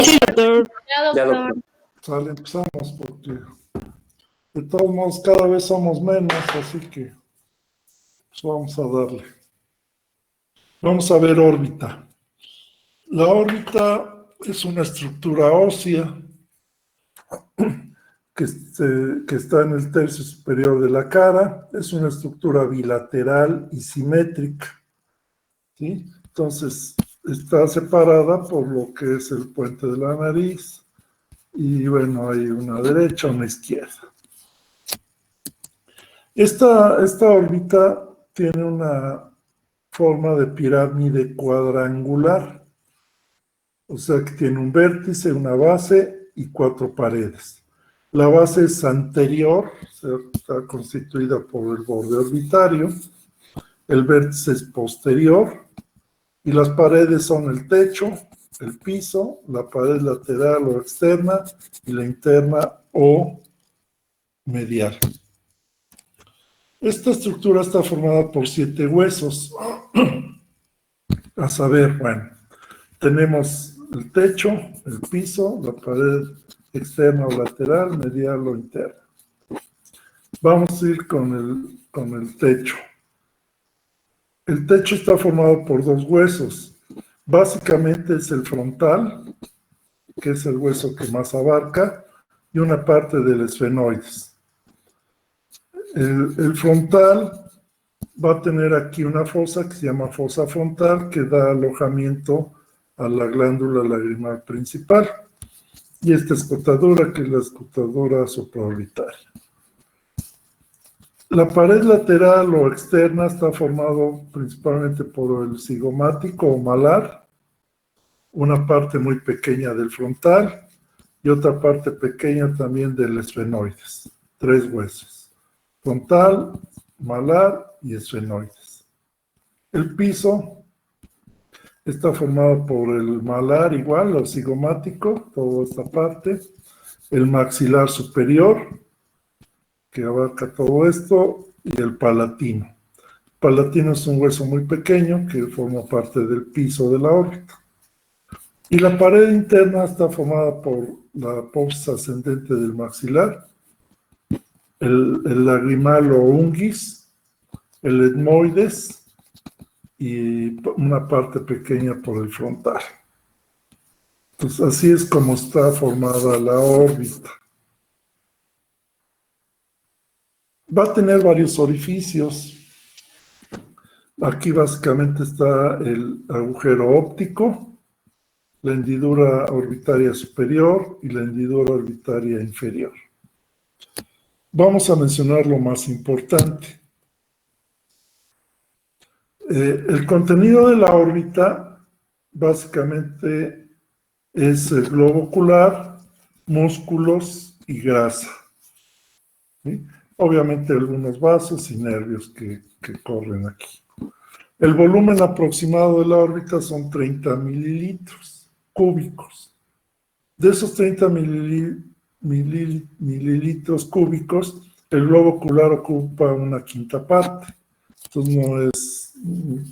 Sí, doctor. Ya, doctor. Sale, empezamos porque de todos modos cada vez somos menos, así que pues vamos a darle. Vamos a ver órbita. La órbita es una estructura ósea que está en el tercio superior de la cara. Es una estructura bilateral y simétrica, ¿sí? Entonces está separada por lo que es el puente de la nariz. Y bueno, hay una derecha, una izquierda. Esta órbita tiene una forma de pirámide cuadrangular, o sea que tiene un vértice, una base y 4 paredes. La base es anterior, o sea, está constituida por el borde orbitario, el vértice es posterior y las paredes son el techo, el piso, la pared lateral o externa y la interna o medial. Esta estructura está formada por 7 huesos. A saber, bueno, tenemos el techo, el piso, la pared externa o lateral, medial o interna. Vamos a ir con el techo. El techo está formado por 2 huesos. Básicamente es el frontal, que es el hueso que más abarca, y una parte del esfenoides. El frontal va a tener aquí una fosa que se llama fosa frontal, que da alojamiento a la glándula lagrimal principal. Y esta escotadura, que es la escotadura supraorbitaria. La pared lateral o externa está formado principalmente por el cigomático o malar, una parte muy pequeña del frontal y otra parte pequeña también del esfenoides. 3 huesos: frontal, malar y esfenoides. El piso está formado por el malar igual, o cigomático, toda esta parte, el maxilar superior, que abarca todo esto, y el palatino. El palatino es un hueso muy pequeño que forma parte del piso de la órbita. Y la pared interna está formada por la apófisis ascendente del maxilar, el lagrimal o unguis, el etmoides y una parte pequeña por el frontal. Entonces, así es como está formada la órbita. Va a tener varios orificios. Aquí básicamente está el agujero óptico, la hendidura orbitaria superior y la hendidura orbitaria inferior. Vamos a mencionar lo más importante. El contenido de la órbita básicamente es el globo ocular, músculos y grasa, ¿sí? Obviamente algunos vasos y nervios que corren aquí. El volumen aproximado de la órbita son 30 mililitros cúbicos. De esos 30 mililitros cúbicos, el globo ocular ocupa una quinta parte. Entonces no es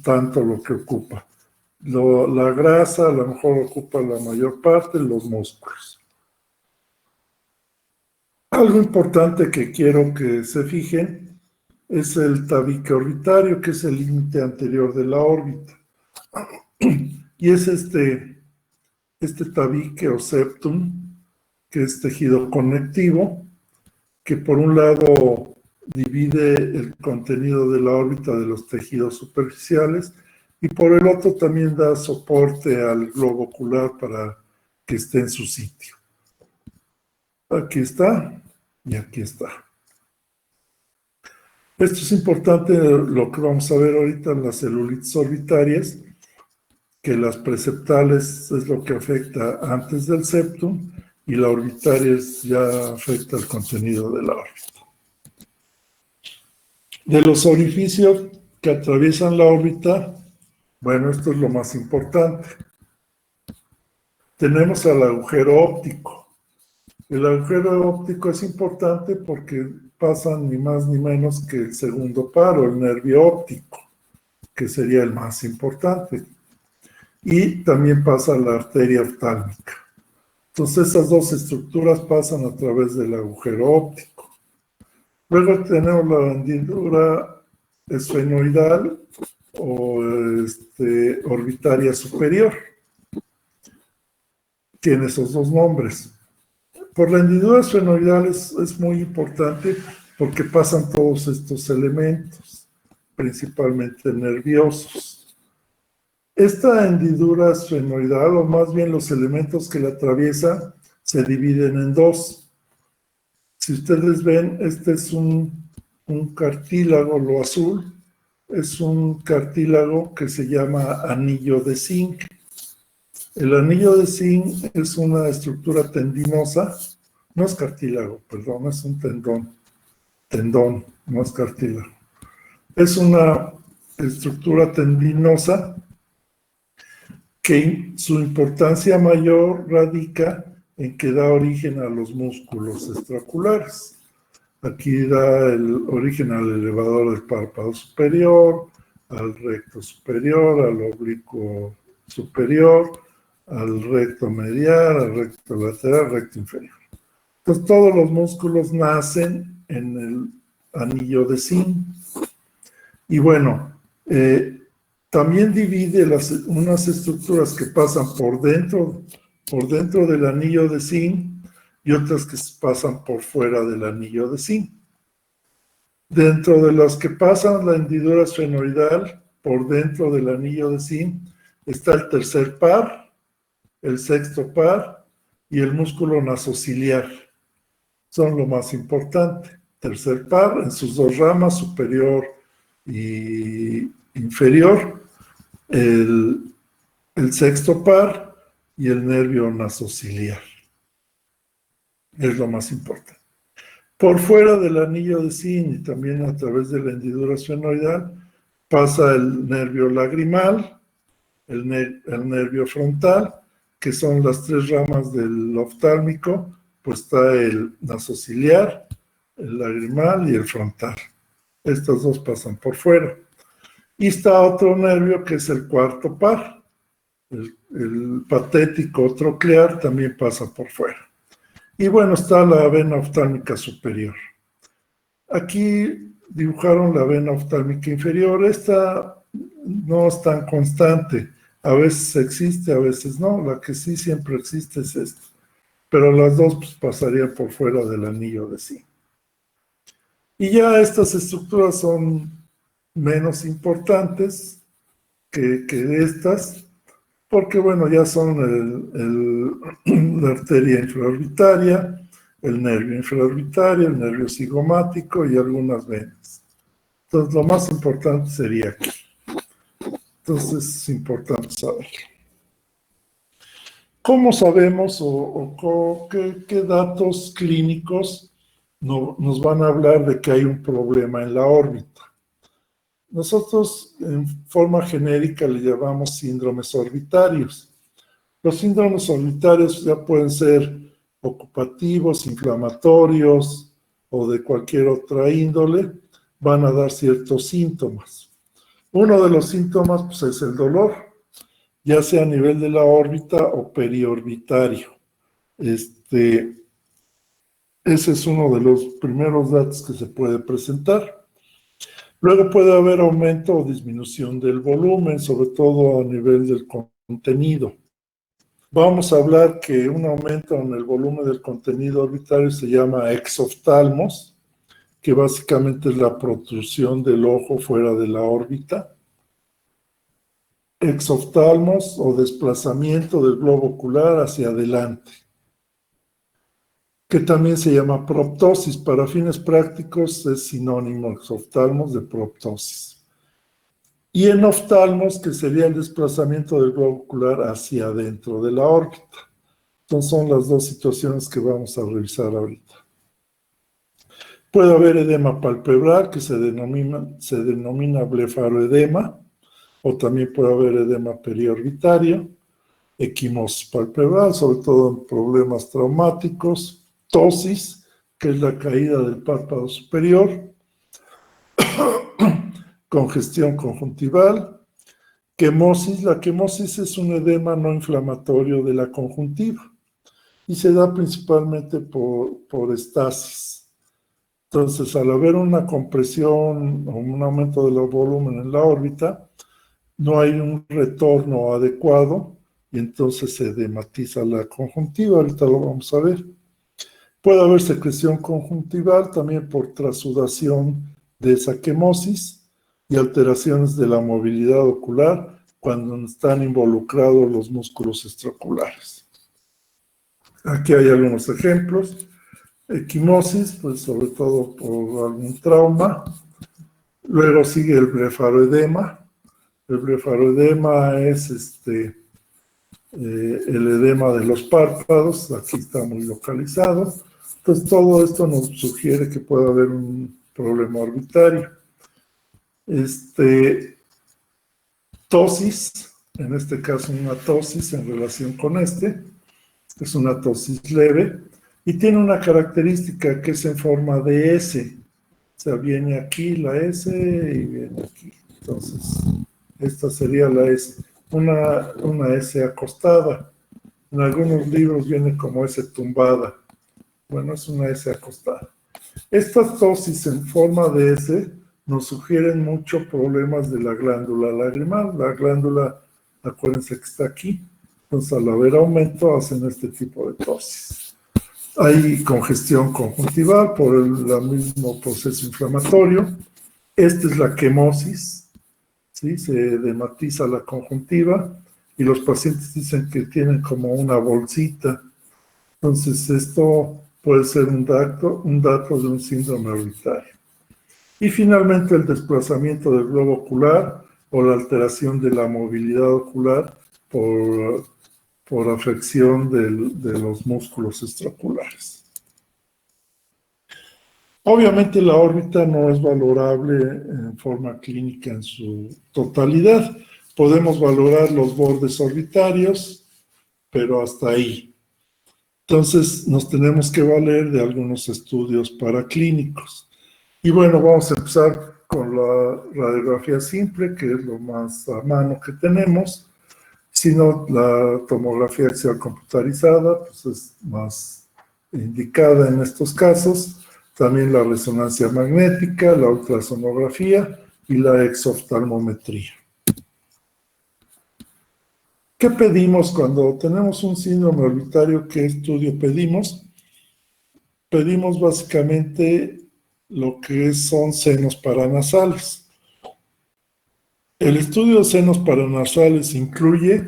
tanto lo que ocupa. La grasa a lo mejor ocupa la mayor parte, los músculos. Algo importante que quiero que se fijen es el tabique orbitario, que es el límite anterior de la órbita. Y es este tabique o septum, que es tejido conectivo, que por un lado divide el contenido de la órbita de los tejidos superficiales y por el otro también da soporte al globo ocular para que esté en su sitio. Aquí está y aquí está. Esto es importante, lo que vamos a ver ahorita en las celulitis orbitarias, que las preceptales es lo que afecta antes del septum y la orbitaria ya afecta el contenido de la órbita. De los orificios que atraviesan la órbita, bueno, esto es lo más importante. Tenemos al agujero óptico. El agujero óptico es importante porque pasa ni más ni menos que el segundo par, o el nervio óptico, que sería el más importante. y también pasa la arteria oftálmica. Entonces esas dos estructuras pasan a través del agujero óptico. Luego tenemos la hendidura esfenoidal o orbitaria superior. Tiene esos dos nombres. Por la hendidura esfenoidal es muy importante porque pasan todos estos elementos, principalmente nerviosos. Esta hendidura esfenoidal, o más bien los elementos que la atraviesan, se dividen en dos. Si ustedes ven, este es un cartílago, lo azul, es un cartílago que se llama anillo de zinc. El anillo de zinc es una estructura tendinosa, no es cartílago, perdón, es un tendón, no es cartílago. Es una estructura tendinosa que su importancia mayor radica en que da origen a los músculos extraoculares. Aquí da el origen al elevador del párpado superior, al recto superior, al oblicuo superior, al recto medial, al recto lateral, al recto inferior. Entonces todos los músculos nacen en el anillo de zinc. Y bueno, también divide unas estructuras que pasan por dentro del anillo de zinc y otras que pasan por fuera del anillo de zinc. Dentro de las que pasan la hendidura esfenoidal por dentro del anillo de zinc está el tercer par, el sexto par y el músculo nasociliar. Son lo más importante. Tercer par en sus dos ramas, superior y inferior, el sexto par y el nervio nasociliar. Es lo más importante. Por fuera del anillo de zinc y también a través de la hendidura esfenoidal pasa el nervio lagrimal, el nervio frontal, que son las tres ramas del oftálmico, pues está el nasociliar, el lagrimal y el frontal. Estos dos pasan por fuera. Y está otro nervio que es el cuarto par, el patético troclear también pasa por fuera. Y bueno, está la vena oftálmica superior. Aquí dibujaron la vena oftálmica inferior. Esta no es tan constante. A veces existe, a veces no. La que sí siempre existe es esta. Pero las dos pues, pasarían por fuera del anillo de zinc. Y ya estas estructuras son menos importantes que estas, porque bueno, ya son la arteria infraorbitaria, el nervio infraorbitario, el nervio cigomático y algunas venas. Entonces, lo más importante sería aquí. Entonces, es importante saberlo. ¿Cómo sabemos qué datos clínicos nos van a hablar de que hay un problema en la órbita? Nosotros, en forma genérica, le llamamos síndromes orbitarios. Los síndromes orbitarios ya pueden ser ocupativos, inflamatorios o de cualquier otra índole, van a dar ciertos síntomas. Uno de los síntomas pues, es el dolor, ya sea a nivel de la órbita o periorbitario. Ese es uno de los primeros datos que se puede presentar. Luego puede haber aumento o disminución del volumen, sobre todo a nivel del contenido. Vamos a hablar que un aumento en el volumen del contenido orbitario se llama exoftalmos, que básicamente es la protrusión del ojo fuera de la órbita. Exoftalmos o desplazamiento del globo ocular hacia adelante, que también se llama proptosis. Para fines prácticos es sinónimo exoftalmos de proptosis. Y enoftalmos, que sería el desplazamiento del globo ocular hacia adentro de la órbita. Entonces son las dos situaciones que vamos a revisar ahorita. Puede haber edema palpebral, que se denomina blefaroedema, o también puede haber edema periorbitario, equimosis palpebral, sobre todo en problemas traumáticos, ptosis, que es la caída del párpado superior, congestión conjuntival Quemosis. La quemosis es un edema no inflamatorio de la conjuntiva y se da principalmente por estasis. Entonces, al haber una compresión o un aumento del volumen en la órbita, no hay un retorno adecuado y entonces se edematiza la conjuntiva. Ahorita lo vamos a ver. Puede haber secreción conjuntival también por trasudación de esa quemosis y alteraciones de la movilidad ocular cuando están involucrados los músculos extraoculares. Aquí hay algunos ejemplos. Equimosis, pues sobre todo por algún trauma. Luego sigue el blefaroedema. El blefaroedema es el edema de los párpados, aquí está muy localizado. Entonces todo esto nos sugiere que puede haber un problema orbitario. Tosis, en este caso una tosis en relación con es una tosis leve y tiene una característica que es en forma de S. O sea, viene aquí la S y viene aquí. Entonces, esta sería la S. Una S acostada. En algunos libros viene como S tumbada. Bueno, es una S acostada. Estas tosis en forma de S nos sugieren mucho problemas de la glándula lagrimal. La glándula, acuérdense que está aquí. Entonces, al haber aumento, hacen este tipo de tosis. Hay congestión conjuntival por el mismo proceso inflamatorio. Esta es la quemosis, ¿sí? Se edematiza la conjuntiva y los pacientes dicen que tienen como una bolsita. Entonces, esto puede ser un dato de un síndrome orbitario. Y finalmente, el desplazamiento del globo ocular o la alteración de la movilidad ocular por afección de los músculos extraoculares. Obviamente la órbita no es valorable en forma clínica en su totalidad. Podemos valorar los bordes orbitarios, pero hasta ahí. Entonces nos tenemos que valer de algunos estudios paraclínicos. Y bueno, vamos a empezar con la radiografía simple, que es lo más a mano que tenemos. Sino la tomografía axial computarizada, pues es más indicada en estos casos. También la resonancia magnética, la ultrasonografía y la exoftalmometría. ¿Qué pedimos cuando tenemos un síndrome orbitario? ¿Qué estudio pedimos? Pedimos básicamente lo que son senos paranasales. El estudio de senos paranasales incluye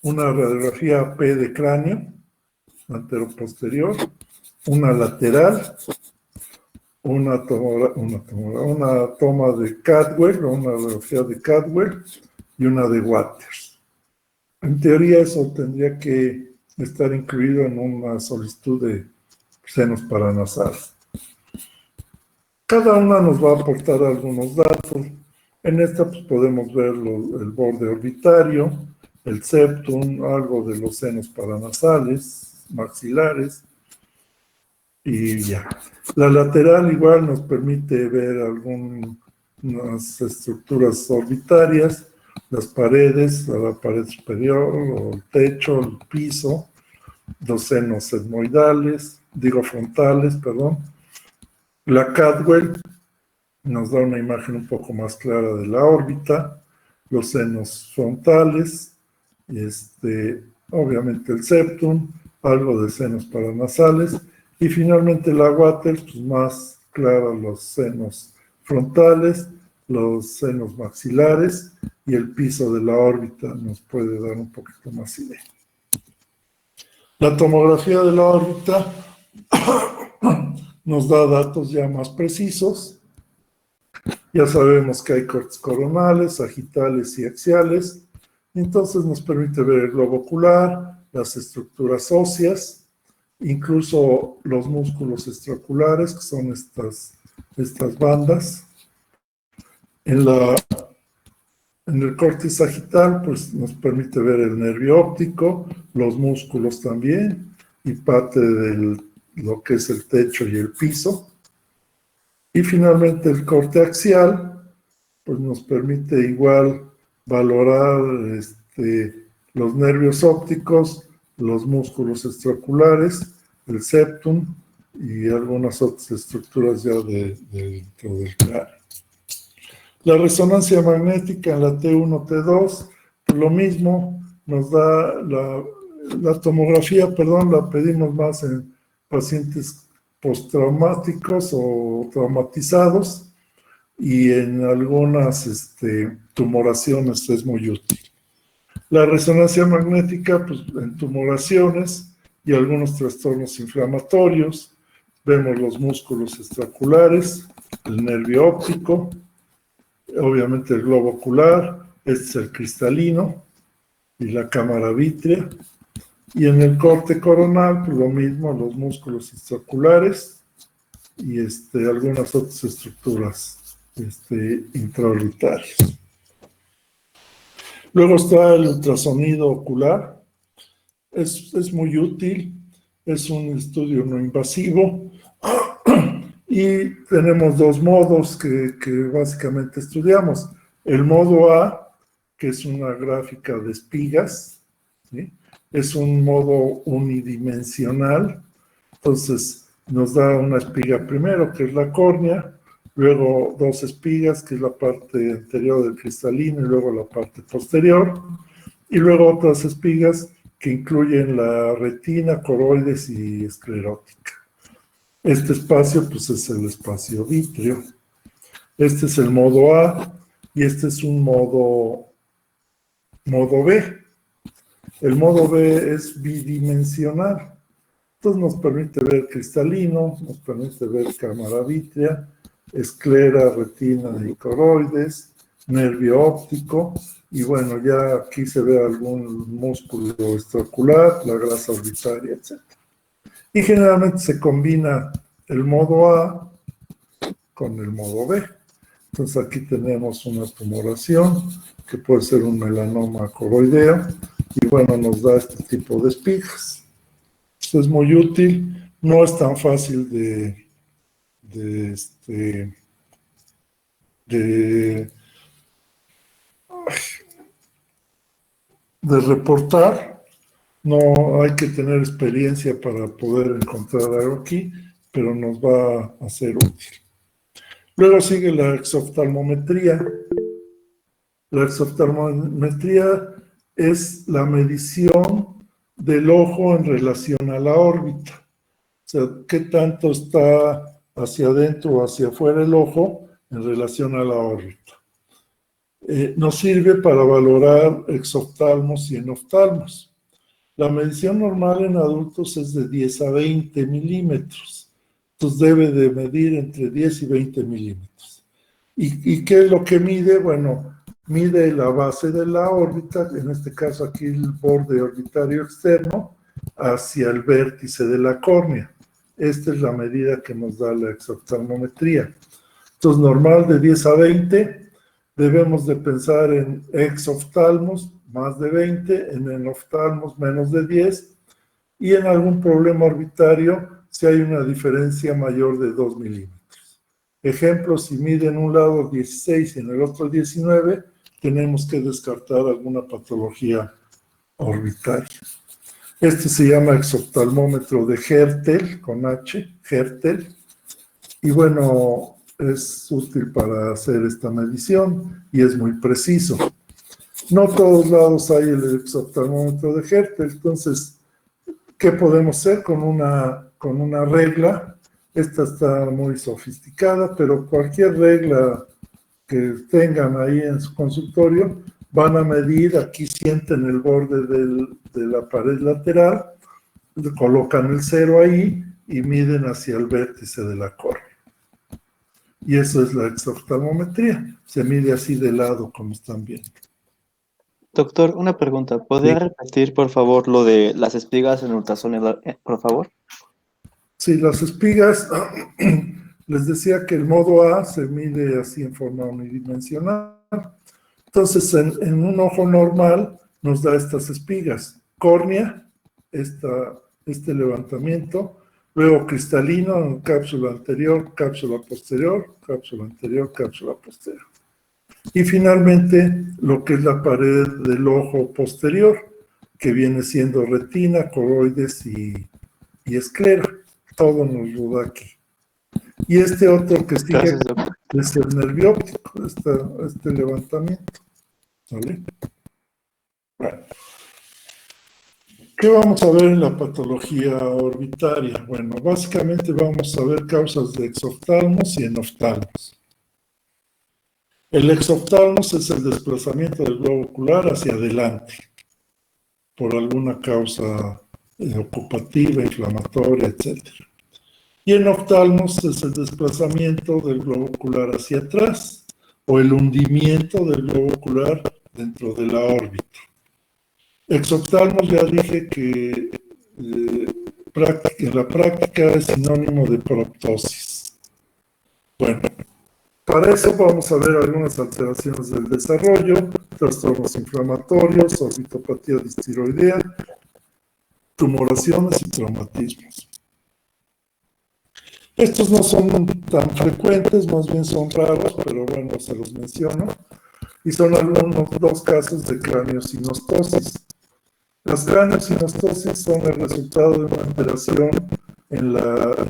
una radiografía P de cráneo, anteroposterior, una lateral, una toma de Cadwell, o una radiografía de Cadwell y una de Waters. En teoría eso tendría que estar incluido en una solicitud de senos paranasales. Cada una nos va a aportar algunos datos. En esta pues, podemos ver el borde orbitario, el septum, algo de los senos paranasales, maxilares, y ya. La lateral igual nos permite ver algunas estructuras orbitarias, las paredes, la pared superior, o el techo, el piso, los senos frontales, perdón. La Cadwell nos da una imagen un poco más clara de la órbita, los senos frontales, obviamente el septum, algo de senos paranasales, y finalmente la Waters, pues más clara los senos frontales, los senos maxilares, y el piso de la órbita nos puede dar un poquito más idea. La tomografía de la órbita nos da datos ya más precisos. Ya sabemos que hay cortes coronales, sagitales y axiales. Entonces nos permite ver el globo ocular, las estructuras óseas, incluso los músculos extraoculares, que son estas bandas. En el corte sagital, pues nos permite ver el nervio óptico, los músculos también, y parte de lo que es el techo y el piso. Y finalmente el corte axial, pues nos permite igual valorar los nervios ópticos, los músculos extraoculares, el septum y algunas otras estructuras ya dentro del cráneo. La resonancia magnética en la T1, T2, lo mismo, nos da la tomografía, perdón, la pedimos más en pacientes postraumáticos o traumatizados, y en algunas tumoraciones es muy útil. La resonancia magnética, pues en tumoraciones y algunos trastornos inflamatorios, vemos los músculos extraoculares, el nervio óptico, obviamente el globo ocular, este es el cristalino y la cámara vítrea. Y en el corte coronal, pues lo mismo, los músculos extraoculares y algunas otras estructuras intraorbitarias. Luego está el ultrasonido ocular. Es muy útil, es un estudio no invasivo y tenemos dos modos que básicamente estudiamos. El modo A, que es una gráfica de espigas, ¿sí? Es un modo unidimensional, entonces nos da una espiga primero, que es la córnea, luego dos espigas, que es la parte anterior del cristalino, y luego la parte posterior, y luego otras espigas que incluyen la retina, coroides y esclerótica. Este espacio, pues, es el espacio vítreo. Este es el modo A, y este es un modo B. El modo B es bidimensional. Entonces nos permite ver cristalino, nos permite ver cámara vítrea, esclera, retina y coroides, nervio óptico, y bueno, ya aquí se ve algún músculo extraocular, la grasa orbitaria, etc. Y generalmente se combina el modo A con el modo B. Entonces aquí tenemos una tumoración que puede ser un melanoma coroideo, y bueno, nos da este tipo de espigas. Esto es muy útil, no es tan fácil de reportar. No hay que tener experiencia para poder encontrar algo aquí, pero nos va a ser útil. Luego sigue la exoftalmometría. La exoftalmometría es la medición del ojo en relación a la órbita. O sea, qué tanto está hacia adentro o hacia afuera el ojo en relación a la órbita. Nos sirve para valorar exoftalmos y enoftalmos. La medición normal en adultos es de 10 a 20 milímetros. Entonces debe de medir entre 10 y 20 milímetros. ¿Y qué es lo que mide? Bueno, mide la base de la órbita, en este caso aquí el borde orbitario externo, hacia el vértice de la córnea. Esta es la medida que nos da la exoftalmometría. Entonces, normal de 10 a 20, debemos de pensar en exoftalmos más de 20, en enoftalmos menos de 10, y en algún problema orbitario si hay una diferencia mayor de 2 milímetros. Ejemplo, si mide en un lado 16 y en el otro 19, tenemos que descartar alguna patología orbitaria. Este se llama exoftalmómetro de Hertel, con H, Hertel, y bueno, es útil para hacer esta medición y es muy preciso. No todos lados hay el exoftalmómetro de Hertel, entonces, ¿qué podemos hacer con una regla? Esta está muy sofisticada, pero cualquier regla que tengan ahí en su consultorio, van a medir, aquí sienten el borde de la pared lateral, colocan el cero ahí y miden hacia el vértice de la córnea. Y eso es la exoftalmometría, se mide así de lado como están viendo. Doctor, una pregunta. ¿Podría Sí. repetir, por favor, lo de las espigas en ultrasonido, por favor? Sí, las espigas, les decía que el modo A se mide así en forma unidimensional. Entonces, en un ojo normal nos da estas espigas. Córnea, este levantamiento, luego cristalino, cápsula anterior, cápsula posterior, cápsula anterior, cápsula posterior. Y finalmente, lo que es la pared del ojo posterior, que viene siendo retina, coroides y esclera. Todo nos roda aquí. Y este otro que sigue Gracias, doctor. es el nervio óptico, este levantamiento. ¿Vale? Bueno, ¿qué vamos a ver en la patología orbitaria? Bueno, básicamente vamos a ver causas de exoftalmos y enoftalmos. El exoftalmos es el desplazamiento del globo ocular hacia adelante por alguna causa ocupativa, inflamatoria, etc. Y enoftalmos es el desplazamiento del globo ocular hacia atrás o el hundimiento del globo ocular dentro de la órbita. Exoftalmos ya dije que en la práctica es sinónimo de proptosis. Bueno, para eso vamos a ver algunas alteraciones del desarrollo, trastornos inflamatorios, orbitopatía distiroidea, tumoraciones y traumatismos. Estos no son tan frecuentes, más bien son raros, pero bueno, se los menciono. Y son algunos dos casos de craniosinostosis. Las craniosinostosis son el resultado de una alteración en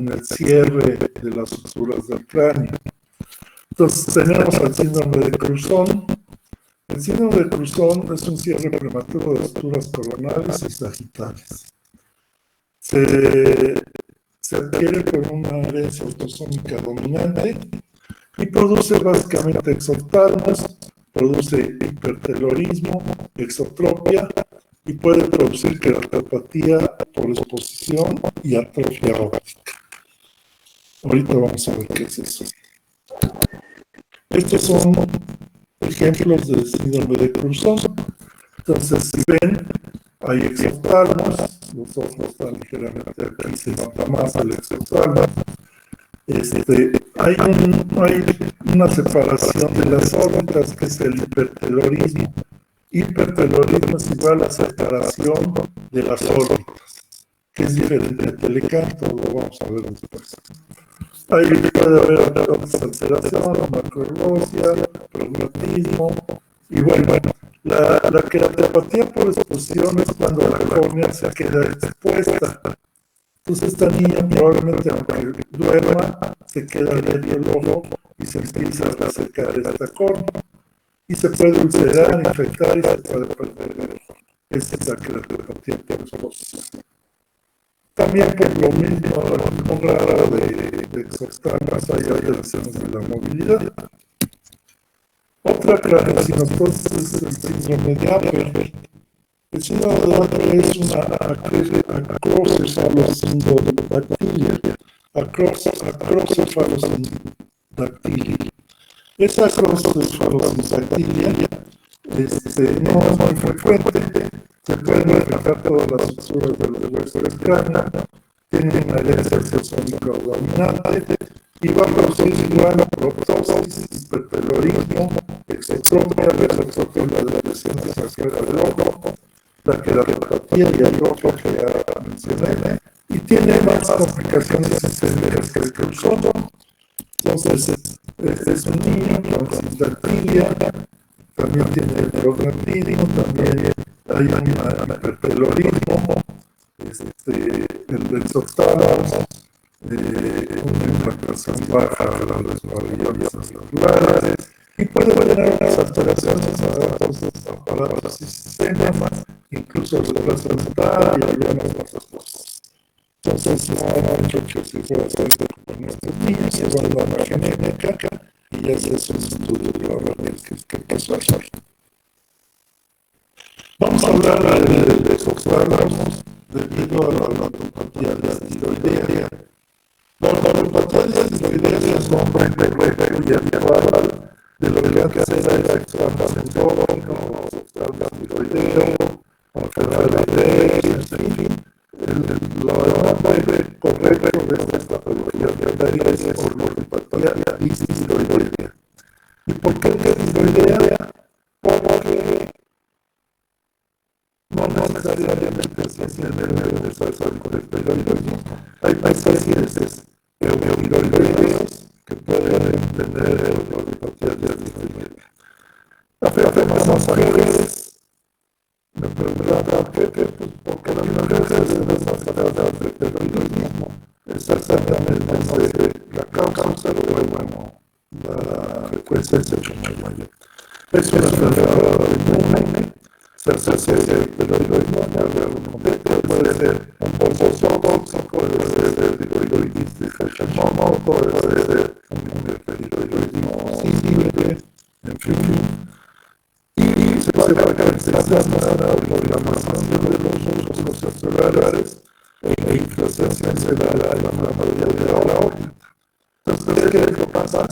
el cierre de las suturas del cráneo. Entonces tenemos el síndrome de Cruzón. El síndrome de Cruzón es un cierre prematuro de suturas coronales y sagittales. Se adquiere por una herencia autosómica dominante y produce básicamente exoftalmos, produce hipertelorismo, exotropia y puede producir queratopatía por exposición y atrofia óptica. Ahorita vamos a ver qué es eso. Estos son ejemplos de síndrome de Cruzón. Entonces, si ven, hay exoftalmos, los ojos están ligeramente aquí, se nota más el exoftalmo. Hay una separación de las órbitas que es el hipertelorismo. Hipertelorismo es igual a separación de las órbitas, que es diferente de telecanto, lo vamos a ver después. Ahí puede haber otras alteraciones, macroglossia, prognatismo, y bueno, la queratopatía por exposición es cuando la córnea se queda expuesta. Entonces esta niña probablemente aunque duerma, se queda medio el ojo y se empieza a resecar esta córnea. Y se puede ulcerar, infectar y se puede perder el ojo. Esa es la queratopatía por exposición. También por lo mismo raro de exoftalmos hay alteraciones de la movilidad. Otra craniosinostosis es el síndrome de Apert. El síndrome de Apert es una acrocefalosindactilia. Acrocefalosindactilia. Esa acrocefalosindactilia no es muy frecuente. Se pueden reflejar todas las suturas del hueso del cráneo, tiene una herencia autosómica dominante y va a producir igual proptosis, hipertelorismo, exotropia, exotropia de las lesiones afuera del ojo, la queratopatía y atrofia que ya mencioné, y tiene más complicaciones sistémicas que el Cruzón. Entonces, este es un niño con sindactilia, también tiene el prognatismo, también hay un hipertelorismo, el exoftalmos, una implantación baja de las pabellones celulares, y puede tener unas alteraciones a los aparatos y sistemas, incluso el retraso mental y algunas otras cosas. Entonces, no hay mucho que se pueda hacer con estos niños, se va a la genética y ya se hace un estudio para ver qué pasó ahí. Vamos a hablar de exoftalmos debido a la orbitopatía distiroidea. La orbitopatía distiroidea es un nombre correcto y habitual de lo que antes era el exoftalmos endógeno, o exoftalmos tiroideo, o tiroideo, en fin. El nombre correcto de esta patología orbitaria es orbitopatía distiroidea. ¿Y por qué distiroidea? Porque no necesariamente se tiene el desarrollo con el tiroidismo. Hay pacientes eutiroideos que pueden tener orbitopatía distiroidea. de las mascadas de terrorismo, exactamente la causa, pero bueno, la frecuencia es mucho mayor. Es una enfermedad inmune, se asocia al terrorismo, puede ser un tóxico, puede ser tiroiditis de Hashimoto, puede ser un hipertiroidismo simple, en fin. Y se va a caracterizar por la inflamación de los músculos celulares e inflación celular en la mayoría de la órbita. Entonces, ¿qué es lo que pasa?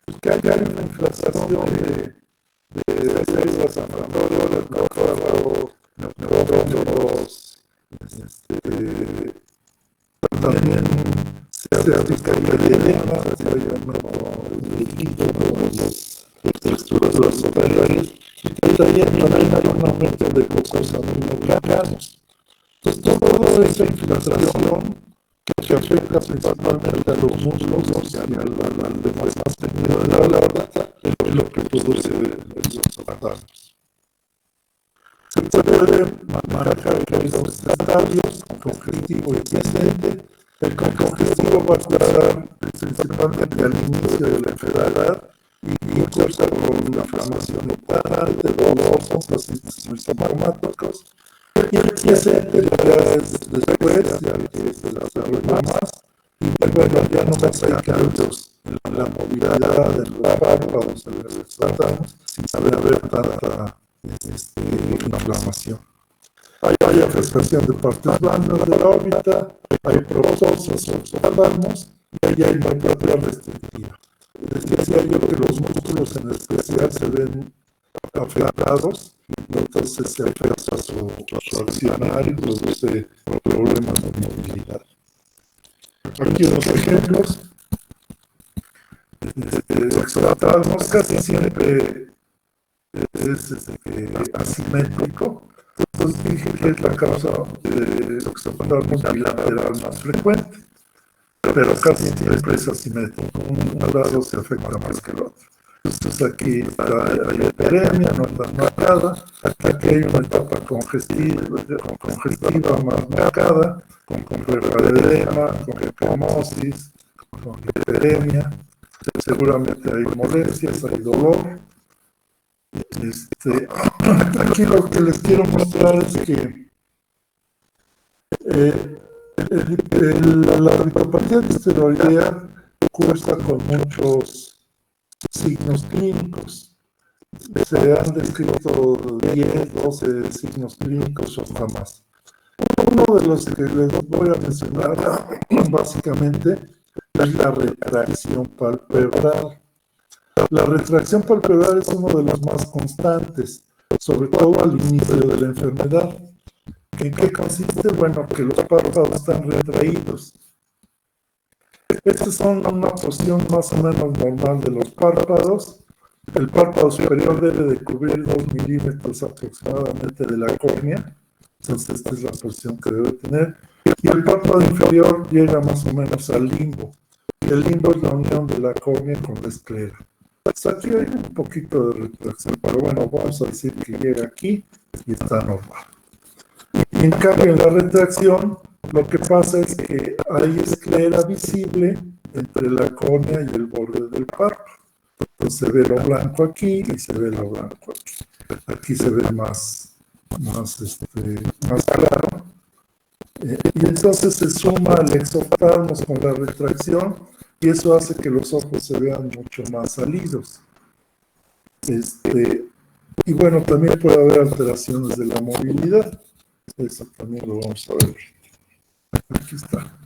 Pues que hay una inflación de células inflamatorias, macrófagos, neutrófilos, también se aplica el edema, se las estructuras celulares, y también hay un aumento de glucosaminogranos. Entonces, toda esa inflamación que afecta principalmente a los músculos y al demás contenido de la órbita es lo que produce esos daños. Se puede manejar por dos estadios, congestivo y quiescente. El congestivo va a estar principalmente al inicio de la enfermedad y cursa con una inflamación importante, dolor, síntomas muy sintomáticos. Y el quiescente ya es después, ya que se desarrolla más, y bueno, ya no más hay cambios en la movilidad de los párpados, de los extremos, sin haber tanta inflamación. Hay afectación de partes blandas de la órbita, hay proptosis o exoptalmos, y hay neuropatía restrictiva. Les decía yo que los músculos en especial se ven afectados, entonces se afecta su accionar y produce problemas de movilidad. Aquí unos ejemplos. Exoptalmos casi siempre es asimétrico. Entonces dije que es la causa de exoptalmos bilateral más frecuente, pero casi siempre es asimétrico. Un lado se afecta más que el otro. Entonces aquí hay hiperemia, no tan marcada. Aquí hay una etapa congestiva más marcada, con edema, con equimosis, con hiperemia. Seguramente hay molestias, hay dolor. Aquí lo que les quiero mostrar es que la eritropoyetina esteroidea cursa con muchos signos clínicos. Se han descrito 10, 12 signos clínicos o hasta más. Uno de los que les voy a mencionar básicamente es la retracción palpebral. La retracción palpebral es uno de los más constantes, sobre todo al inicio de la enfermedad. ¿En qué consiste? Bueno, que los párpados están retraídos. Estas son una posición más o menos normal de los párpados. El párpado superior debe de cubrir 2 milímetros aproximadamente de la córnea. Entonces esta es la posición que debe tener. Y el párpado inferior llega más o menos al limbo. El limbo es la unión de la córnea con la esclera. Hasta aquí hay un poquito de retracción, pero bueno, vamos a decir que llega aquí y está normal. Y en cambio en la retracción lo que pasa es que hay esclera visible entre la córnea y el borde del párpado. Entonces se ve lo blanco aquí y se ve lo blanco aquí. Aquí se ve más claro. Y entonces se suma el exoptalmos con la retracción y eso hace que los ojos se vean mucho más salidos. Y bueno, también puede haber alteraciones de la movilidad. Eso también lo vamos a ver. Aquí está.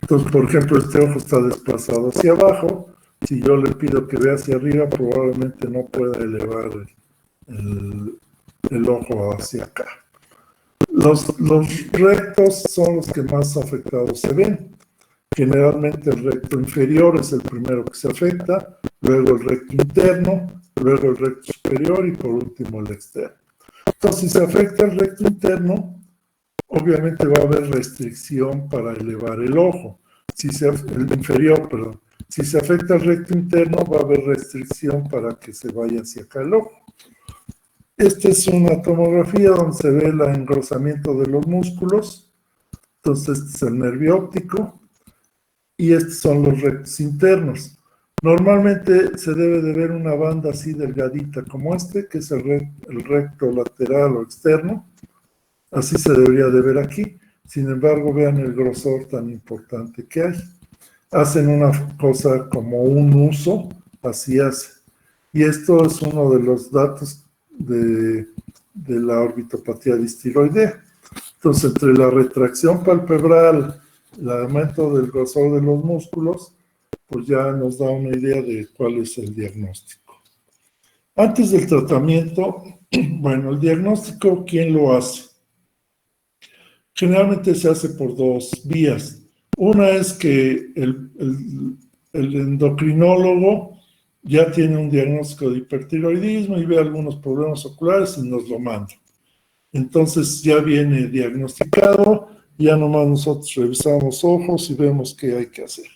Entonces, por ejemplo, este ojo está desplazado hacia abajo. Si yo le pido que vea hacia arriba, probablemente no pueda elevar el ojo hacia acá. Los rectos son los que más afectados se ven. Generalmente el recto inferior es el primero que se afecta, luego el recto interno, luego el recto superior y por último el externo. Entonces, si se afecta el recto interno, obviamente va a haber restricción para elevar el ojo. El inferior, perdón. Si se afecta el recto interno, va a haber restricción para que se vaya hacia acá el ojo. Esta es una tomografía donde se ve el engrosamiento de los músculos. Entonces, este es el nervio óptico y estos son los rectos internos. Normalmente se debe de ver una banda así delgadita como este, que es el recto lateral o externo. Así se debería de ver aquí. Sin embargo, vean el grosor tan importante que hay. Hacen una cosa como un uso, así hace. Y esto es uno de los datos de la orbitopatía distiroidea. Entonces, entre la retracción palpebral, el aumento del grosor de los músculos, pues ya nos da una idea de cuál es el diagnóstico. Antes del tratamiento, bueno, el diagnóstico, ¿quién lo hace? Generalmente se hace por dos vías. Una es que el endocrinólogo ya tiene un diagnóstico de hipertiroidismo y ve algunos problemas oculares y nos lo manda. Entonces ya viene diagnosticado, ya nomás nosotros revisamos ojos y vemos qué hay que hacer.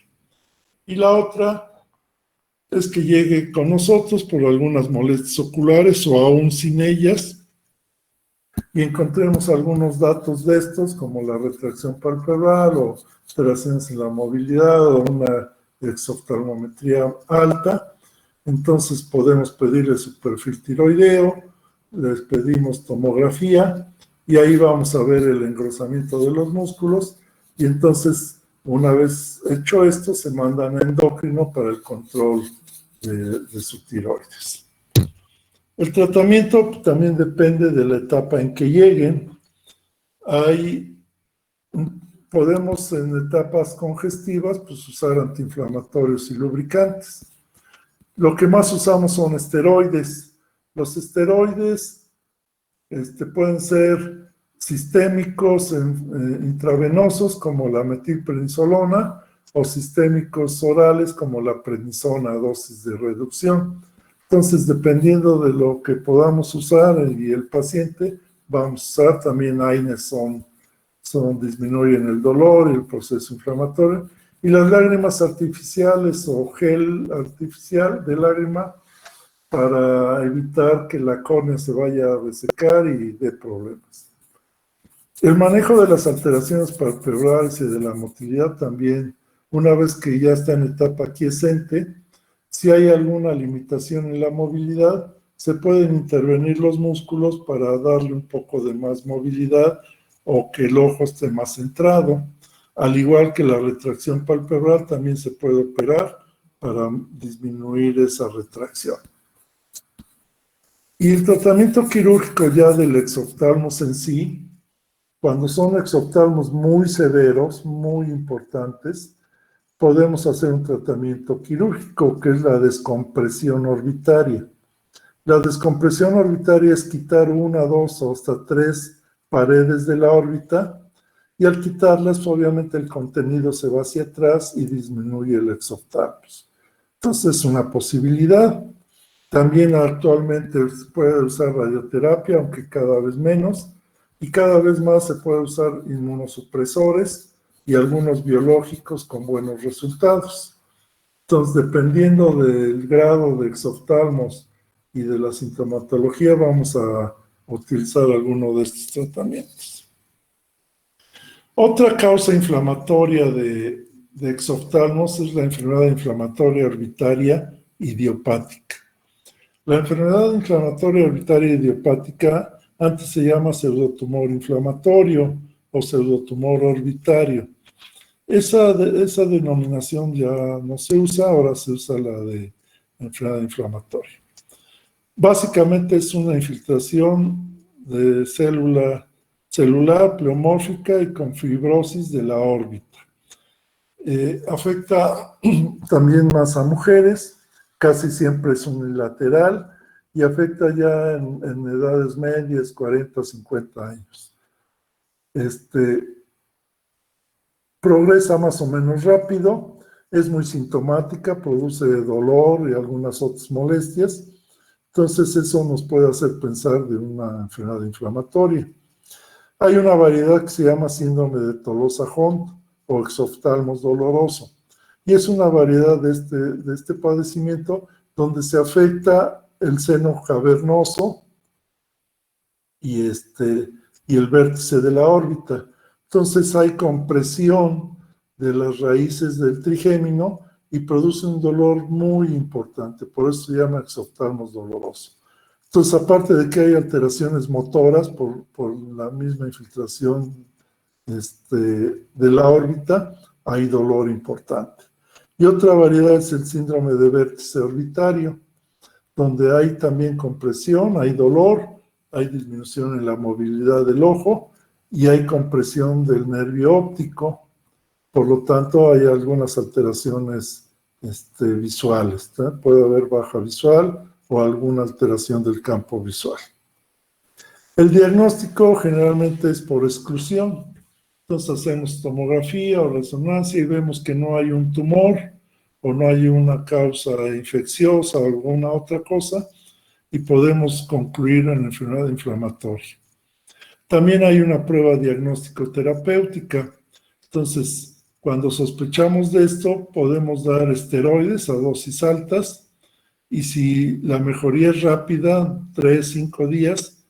Y la otra es que llegue con nosotros por algunas molestias oculares o aún sin ellas y encontremos algunos datos de estos como la retracción palpebral o alteraciones en la movilidad o una exoftalmometría alta. Entonces podemos pedirle su perfil tiroideo, les pedimos tomografía y ahí vamos a ver el engrosamiento de los músculos y entonces una vez hecho esto se mandan a endocrino para el control de su tiroides. El tratamiento también depende de la etapa en que lleguen. Podemos en etapas congestivas pues, usar antiinflamatorios y lubricantes. Lo que más usamos son esteroides. Los esteroides pueden ser sistémicos intravenosos como la metilprednisolona o sistémicos orales como la prednisona a dosis de reducción. Entonces, dependiendo de lo que podamos usar y el paciente, vamos a usar también AINES disminuyen el dolor y el proceso inflamatorio. Y las lágrimas artificiales o gel artificial de lágrima para evitar que la córnea se vaya a resecar y dé problemas. El manejo de las alteraciones palpebrales y de la motilidad también, una vez que ya está en etapa aquiescente, si hay alguna limitación en la movilidad, se pueden intervenir los músculos para darle un poco de más movilidad o que el ojo esté más centrado. Al igual que la retracción palpebral, también se puede operar para disminuir esa retracción. Y el tratamiento quirúrgico ya del exoftalmos en sí, cuando son exoftalmos muy severos, muy importantes, podemos hacer un tratamiento quirúrgico, que es la descompresión orbitaria. La descompresión orbitaria es quitar una, dos o hasta tres paredes de la órbita, y al quitarlas, obviamente, el contenido se va hacia atrás y disminuye el exoftalmos. Entonces, es una posibilidad. También actualmente se puede usar radioterapia, aunque cada vez menos, y cada vez más se puede usar inmunosupresores y algunos biológicos con buenos resultados. Entonces, dependiendo del grado de exoftalmos y de la sintomatología, vamos a utilizar alguno de estos tratamientos. Otra causa inflamatoria de exoftalmos es la enfermedad inflamatoria orbitaria idiopática. La enfermedad inflamatoria orbitaria idiopática antes se llama pseudotumor inflamatorio o pseudotumor orbitario. Esa denominación ya no se usa, ahora se usa la de enfermedad inflamatoria. Básicamente es una infiltración de celular pleomórfica y con fibrosis de la órbita. Afecta también más a mujeres, casi siempre es unilateral y afecta ya en edades medias, 40 o 50 años. Progresa más o menos rápido, es muy sintomática, produce dolor y algunas otras molestias. Entonces eso nos puede hacer pensar de una enfermedad inflamatoria. Hay una variedad que se llama síndrome de Tolosa-Hunt o exoftalmos doloroso. Y es una variedad de este padecimiento donde se afecta el seno cavernoso y, y el vértice de la órbita. Entonces hay compresión de las raíces del trigémino y produce un dolor muy importante, por eso se llama exoptalmos doloroso. Entonces, aparte de que hay alteraciones motoras por la misma infiltración de la órbita, hay dolor importante. Y otra variedad es el síndrome de vértice orbitario, donde hay también compresión, hay dolor, hay disminución en la movilidad del ojo y hay compresión del nervio óptico. Por lo tanto, hay algunas alteraciones visuales, ¿tá? Puede haber baja visual o alguna alteración del campo visual. El diagnóstico generalmente es por exclusión. Entonces hacemos tomografía o resonancia y vemos que no hay un tumor o no hay una causa infecciosa o alguna otra cosa y podemos concluir en enfermedad inflamatoria. También hay una prueba diagnóstico-terapéutica. Entonces, cuando sospechamos de esto, podemos dar esteroides a dosis altas y si la mejoría es rápida, 3-5 días,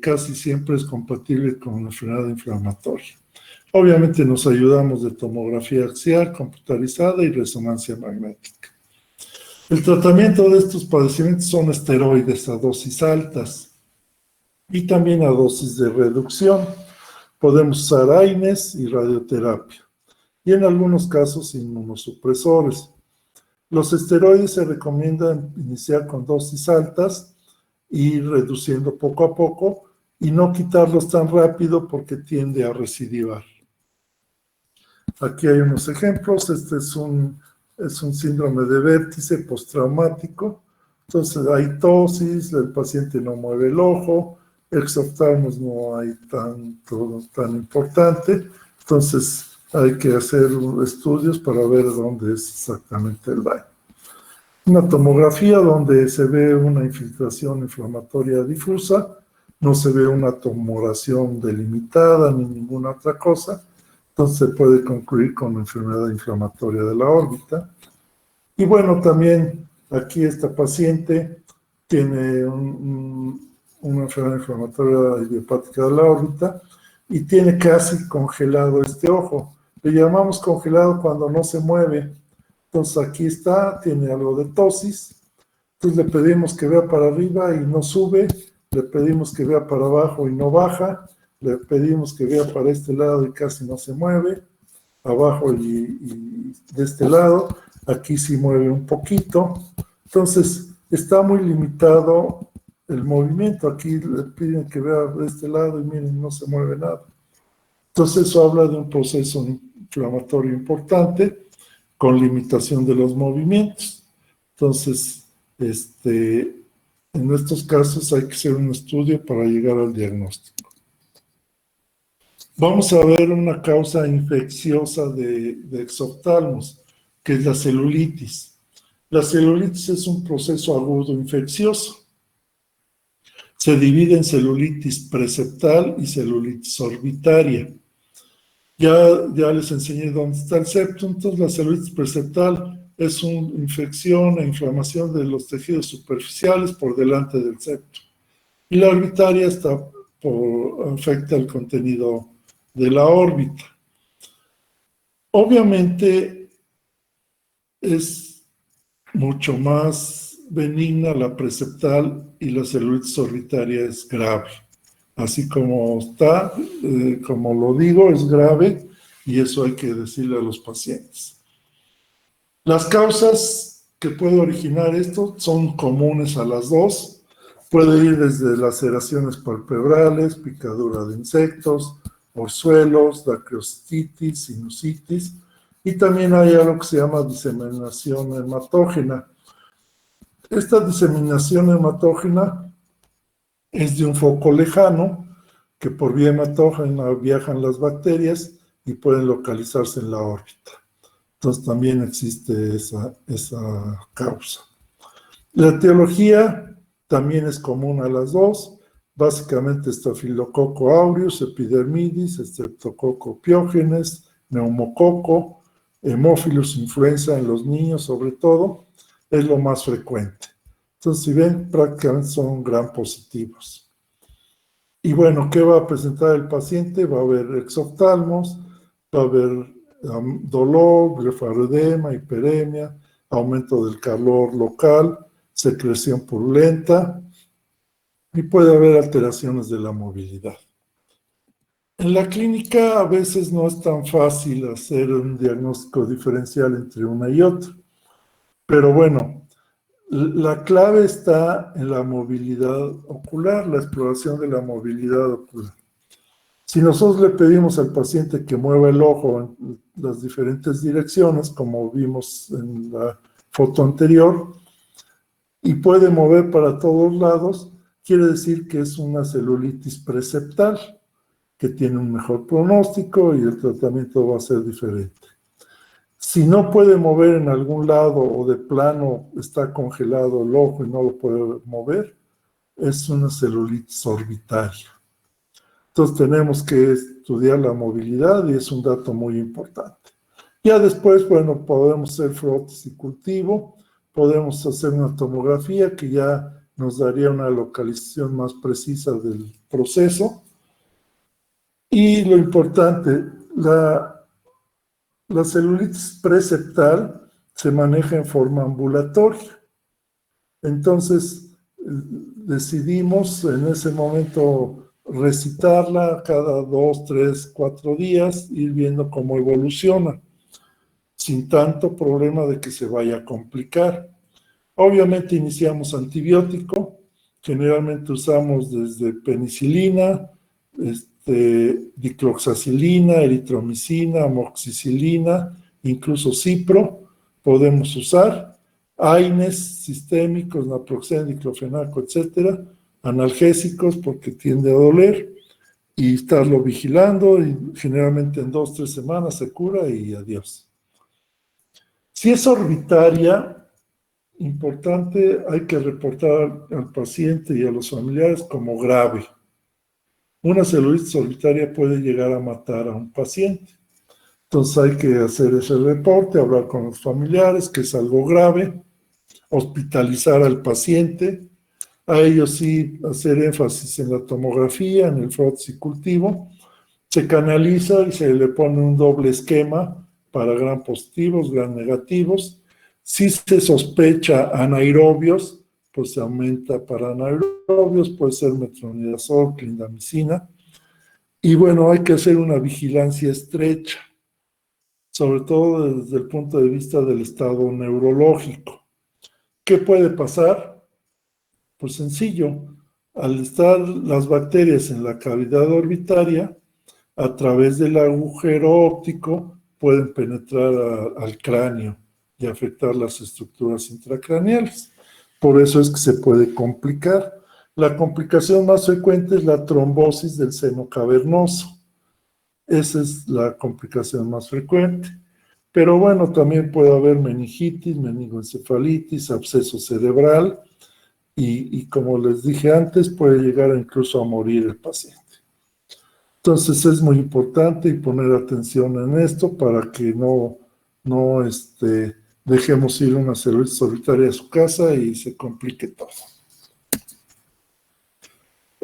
casi siempre es compatible con la enfermedad inflamatoria. Obviamente nos ayudamos de tomografía axial, computarizada y resonancia magnética. El tratamiento de estos padecimientos son esteroides a dosis altas y también a dosis de reducción. Podemos usar AINES y radioterapia y en algunos casos inmunosupresores. Los esteroides se recomiendan iniciar con dosis altas y ir reduciendo poco a poco y no quitarlos tan rápido porque tiende a recidivar. Aquí hay unos ejemplos. Este es un síndrome de vértice postraumático. Entonces hay tosis, el paciente no mueve el ojo, exoptalmos no hay tan importante. Entonces hay que hacer estudios para ver dónde es exactamente el daño. Una tomografía donde se ve una infiltración inflamatoria difusa, no se ve una tumoración delimitada ni ninguna otra cosa, entonces se puede concluir con enfermedad inflamatoria de la órbita. Y bueno, también aquí esta paciente tiene una enfermedad inflamatoria idiopática de la órbita y tiene casi congelado este ojo. Le llamamos congelado cuando no se mueve. Entonces aquí está, tiene algo de tosis. Entonces le pedimos que vea para arriba y no sube. Le pedimos que vea para abajo y no baja. Le pedimos que vea para este lado y casi no se mueve. Abajo y de este lado. Aquí sí mueve un poquito. Entonces está muy limitado el movimiento. Aquí le piden que vea de este lado y miren, no se mueve nada. Entonces eso habla de un proceso inflamatorio importante con limitación de los movimientos. Entonces, en estos casos hay que hacer un estudio para llegar al diagnóstico. Vamos a ver una causa infecciosa de exoptalmos, que es la celulitis. La celulitis es un proceso agudo infeccioso. Se divide en celulitis preseptal y celulitis orbitaria. Ya les enseñé dónde está el septum. Entonces la celulitis preseptal es una infección e inflamación de los tejidos superficiales por delante del septum. Y la orbitaria afecta el contenido de la órbita. Obviamente es mucho más benigna la preseptal y la celulitis orbitaria es grave. Así como está, como lo digo, es grave y eso hay que decirle a los pacientes. Las causas que puede originar esto son comunes a las dos. Puede ir desde laceraciones palpebrales, picadura de insectos, orzuelos, dacrostitis, sinusitis, y también hay algo que se llama diseminación hematógena. Esta diseminación hematógena es de un foco lejano, que por vía hematógena viajan las bacterias y pueden localizarse en la órbita. Entonces también existe esa causa. La etiología también es común a las dos, básicamente Staphylococcus aureus, epidermidis, Streptococcus pyogenes, neumococo, Haemophilus influenza en los niños sobre todo, es lo más frecuente. Entonces, si ven, prácticamente son gram positivos. Y bueno, ¿qué va a presentar el paciente? Va a haber exoftalmos, va a haber dolor, blefaroedema, hiperemia, aumento del calor local, secreción purulenta y puede haber alteraciones de la movilidad. En la clínica a veces no es tan fácil hacer un diagnóstico diferencial entre una y otra, pero bueno, la clave está en la movilidad ocular, la exploración de la movilidad ocular. Si nosotros le pedimos al paciente que mueva el ojo en las diferentes direcciones, como vimos en la foto anterior, y puede mover para todos lados, quiere decir que es una celulitis preceptal, que tiene un mejor pronóstico y el tratamiento va a ser diferente. Si no puede mover en algún lado o de plano está congelado el ojo y no lo puede mover, es una celulitis orbitaria. Entonces tenemos que estudiar la movilidad y es un dato muy importante. Ya después, bueno, podemos hacer prótesis y cultivo, podemos hacer una tomografía que ya nos daría una localización más precisa del proceso. Y lo importante, la celulitis preceptal se maneja en forma ambulatoria. Entonces, decidimos en ese momento recitarla cada 2, 3, 4 días, ir viendo cómo evoluciona, sin tanto problema de que se vaya a complicar. Obviamente iniciamos antibiótico, generalmente usamos desde penicilina, dicloxacilina, eritromicina, amoxicilina, incluso cipro, podemos usar, AINES sistémicos, naproxeno, diclofenaco, etcétera, analgésicos porque tiende a doler, y estarlo vigilando, y generalmente en 2, 3 semanas se cura y adiós. Si es orbitaria, importante, hay que reportar al paciente y a los familiares como grave. Una celulitis orbitaria puede llegar a matar a un paciente. Entonces hay que hacer ese reporte, hablar con los familiares, que es algo grave, hospitalizar al paciente, a ellos sí hacer énfasis en la tomografía, en el prótesis cultivo, se canaliza y se le pone un doble esquema para gram positivos, gram negativos. Si se sospecha anaerobios, pues se aumenta para anaerobios, puede ser metronidazol, clindamicina. Y bueno, hay que hacer una vigilancia estrecha, sobre todo desde el punto de vista del estado neurológico. ¿Qué puede pasar? Pues sencillo, al estar las bacterias en la cavidad orbitaria, a través del agujero óptico pueden penetrar al cráneo y afectar las estructuras intracraneales. Por eso es que se puede complicar. La complicación más frecuente es la trombosis del seno cavernoso. Esa es la complicación más frecuente. Pero bueno, también puede haber meningitis, meningoencefalitis, absceso cerebral y como les dije antes, puede llegar incluso a morir el paciente. Entonces es muy importante y poner atención en esto para que no dejemos ir una celulitis solitaria a su casa y se complique todo.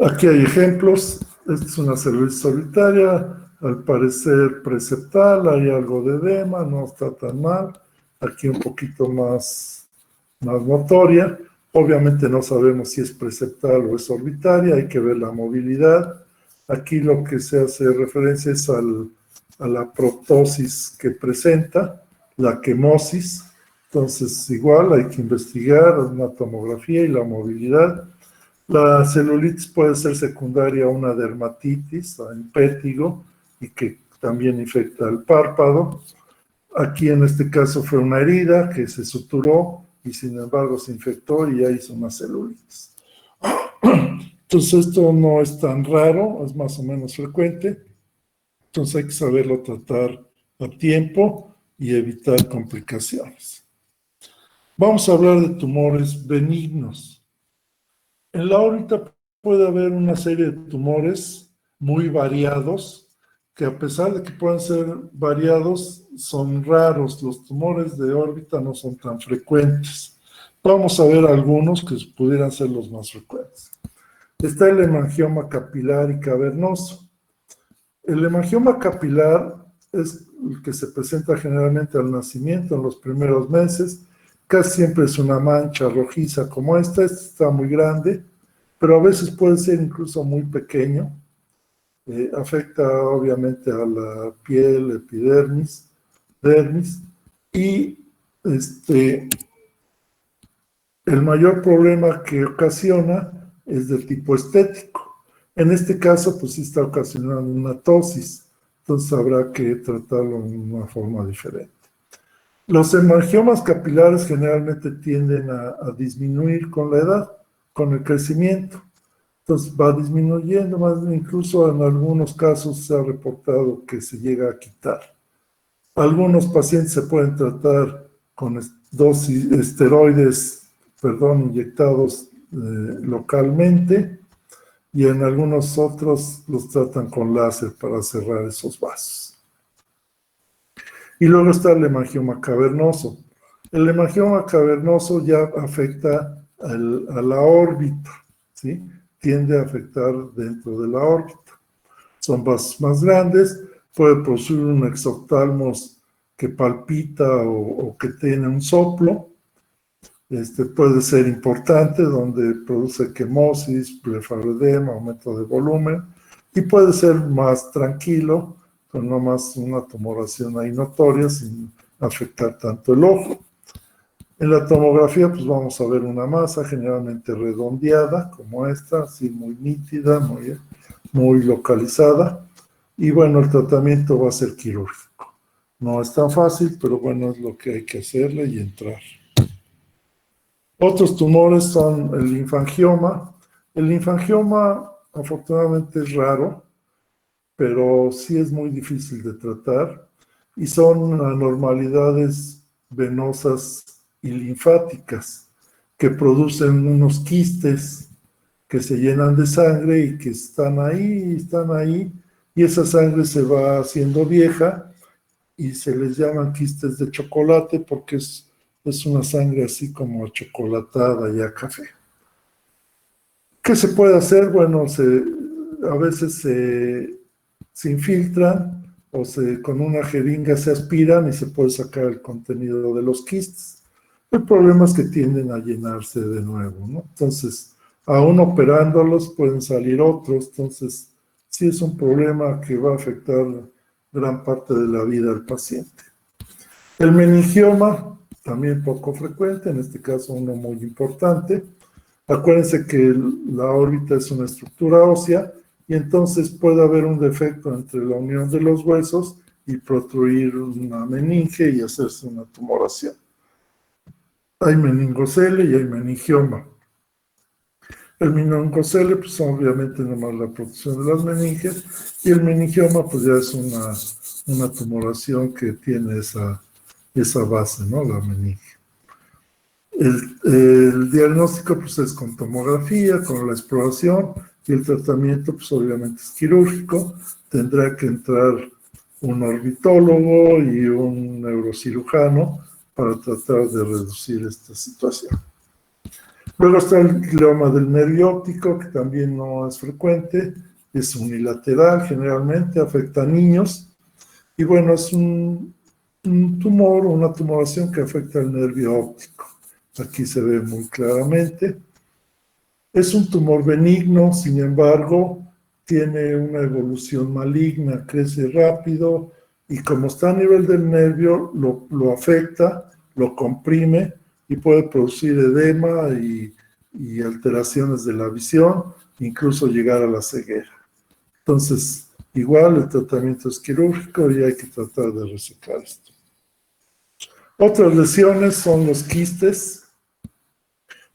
Aquí hay ejemplos. Esta es una celulitis solitaria, al parecer preceptal, hay algo de edema, no está tan mal. Aquí un poquito más notoria. Obviamente no sabemos si es preceptal o es orbitaria, hay que ver la movilidad. Aquí lo que se hace referencia es a la proptosis que presenta, la quemosis. Entonces, igual hay que investigar una tomografía y la movilidad. La celulitis puede ser secundaria a una dermatitis, a impétigo, y que también infecta el párpado. Aquí en este caso fue una herida que se suturó y sin embargo se infectó y ya hizo una celulitis. Entonces esto no es tan raro, es más o menos frecuente. Entonces hay que saberlo tratar a tiempo y evitar complicaciones. Vamos a hablar de tumores benignos. En la órbita puede haber una serie de tumores muy variados, que a pesar de que puedan ser variados, son raros. Los tumores de órbita no son tan frecuentes. Vamos a ver algunos que pudieran ser los más frecuentes. Está el hemangioma capilar y cavernoso. El hemangioma capilar es el que se presenta generalmente al nacimiento, en los primeros meses. Casi siempre es una mancha rojiza como esta está muy grande, pero a veces puede ser incluso muy pequeño. Afecta obviamente a la piel, epidermis, dermis, y el mayor problema que ocasiona es de tipo estético. En este caso, pues sí está ocasionando una ptosis, entonces habrá que tratarlo de una forma diferente. Los hemangiomas capilares generalmente tienden a disminuir con la edad, con el crecimiento. Entonces va disminuyendo, más incluso en algunos casos se ha reportado que se llega a quitar. Algunos pacientes se pueden tratar con dosis esteroides, inyectados localmente, y en algunos otros los tratan con láser para cerrar esos vasos. Y luego está el hemangioma cavernoso. El hemangioma cavernoso ya afecta a la órbita, ¿sí? Tiende a afectar dentro de la órbita. Son vasos más grandes, puede producir un exoftalmos que palpita o que tiene un soplo. Puede ser importante, donde produce quemosis, blefaroedema, aumento de volumen, y puede ser más tranquilo, con no más una tumoración ahí notoria, sin afectar tanto el ojo. En la tomografía, pues vamos a ver una masa generalmente redondeada, como esta, así muy nítida, muy localizada. Y bueno, el tratamiento va a ser quirúrgico. No es tan fácil, pero bueno, es lo que hay que hacerle y entrar. Otros tumores son el linfangioma. El linfangioma, afortunadamente, es raro, pero sí es muy difícil de tratar. Y son anormalidades venosas y linfáticas que producen unos quistes que se llenan de sangre y que están ahí, y esa sangre se va haciendo vieja y se les llaman quistes de chocolate porque es una sangre así como chocolatada, ya café. ¿Qué se puede hacer? Bueno, a veces se infiltran o con una jeringa se aspiran y se puede sacar el contenido de los quistes. El problema es que tienden a llenarse de nuevo, ¿no? Entonces, aún operándolos pueden salir otros, entonces sí es un problema que va a afectar gran parte de la vida del paciente. El meningioma, también poco frecuente, en este caso uno muy importante. Acuérdense que la órbita es una estructura ósea y entonces puede haber un defecto entre la unión de los huesos y protruir una meninge y hacerse una tumoración. Hay meningocele y hay meningioma. El meningocele, pues obviamente nomás la producción de las meninges, y el meningioma, pues ya es una tumoración que tiene esa base, ¿no? La meninge. El diagnóstico, pues es con tomografía, con la exploración, y el tratamiento, pues obviamente es quirúrgico. Tendrá que entrar un orbitólogo y un neurocirujano para tratar de reducir esta situación. Luego está el glioma del nervio óptico, que también no es frecuente, es unilateral, generalmente afecta a niños, y bueno, es un tumor, una tumoración que afecta al nervio óptico. Aquí se ve muy claramente. Es un tumor benigno, sin embargo, tiene una evolución maligna, crece rápido, y como está a nivel del nervio, lo afecta, lo comprime, y puede producir edema y alteraciones de la visión, incluso llegar a la ceguera. Entonces, igual el tratamiento es quirúrgico y hay que tratar de resecar esto. Otras lesiones son los quistes.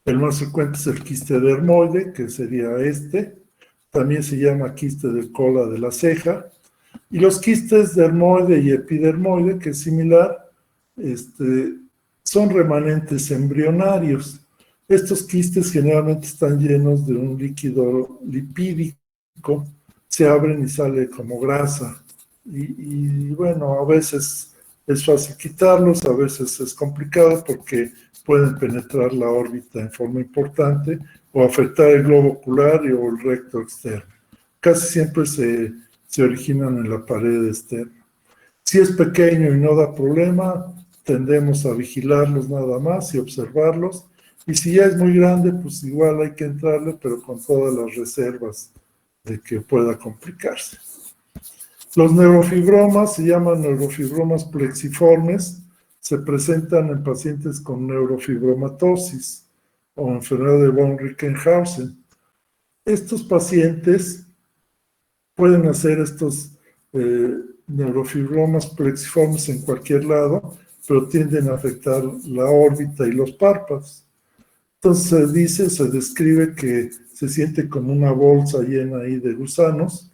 El más frecuente es el quiste dermoide, que sería este. También se llama quiste de cola de la ceja. Y los quistes dermoide y epidermoide, que es similar, son remanentes embrionarios. Estos quistes generalmente están llenos de un líquido lipídico, se abren y sale como grasa. Y bueno, a veces es fácil quitarlos, a veces es complicado porque pueden penetrar la órbita en forma importante o afectar el globo ocular o el recto externo. Casi siempre se originan en la pared externa. Si es pequeño y no da problema, tendemos a vigilarlos nada más y observarlos. Y si ya es muy grande, pues igual hay que entrarle, pero con todas las reservas de que pueda complicarse. Los neurofibromas se llaman neurofibromas plexiformes, se presentan en pacientes con neurofibromatosis o enfermedad de von Rickenhausen. Estos pacientes pueden hacer estos neurofibromas plexiformes en cualquier lado, pero tienden a afectar la órbita y los párpados. Entonces se describe que se siente como una bolsa llena ahí de gusanos,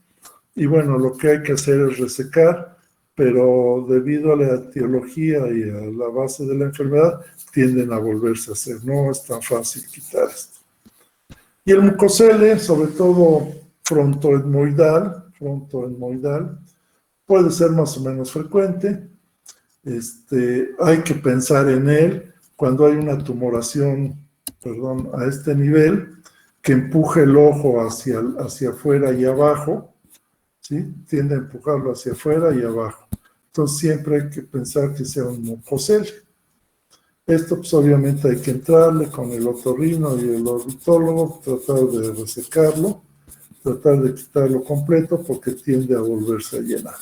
y bueno, lo que hay que hacer es resecar, pero debido a la etiología y a la base de la enfermedad, tienden a volverse a hacer. No es tan fácil quitar esto. Y el mucosele, sobre todo frontoetmoidal, puede ser más o menos frecuente. Hay que pensar en él cuando hay una tumoración, a este nivel, que empuje el ojo hacia afuera y abajo, ¿sí? Tiende a empujarlo hacia afuera y abajo. Entonces siempre hay que pensar que sea un mucosele. Esto pues obviamente hay que entrarle con el otorrino y el orbitólogo, tratar de resecarlo, tratar de quitarlo completo porque tiende a volverse a llenar.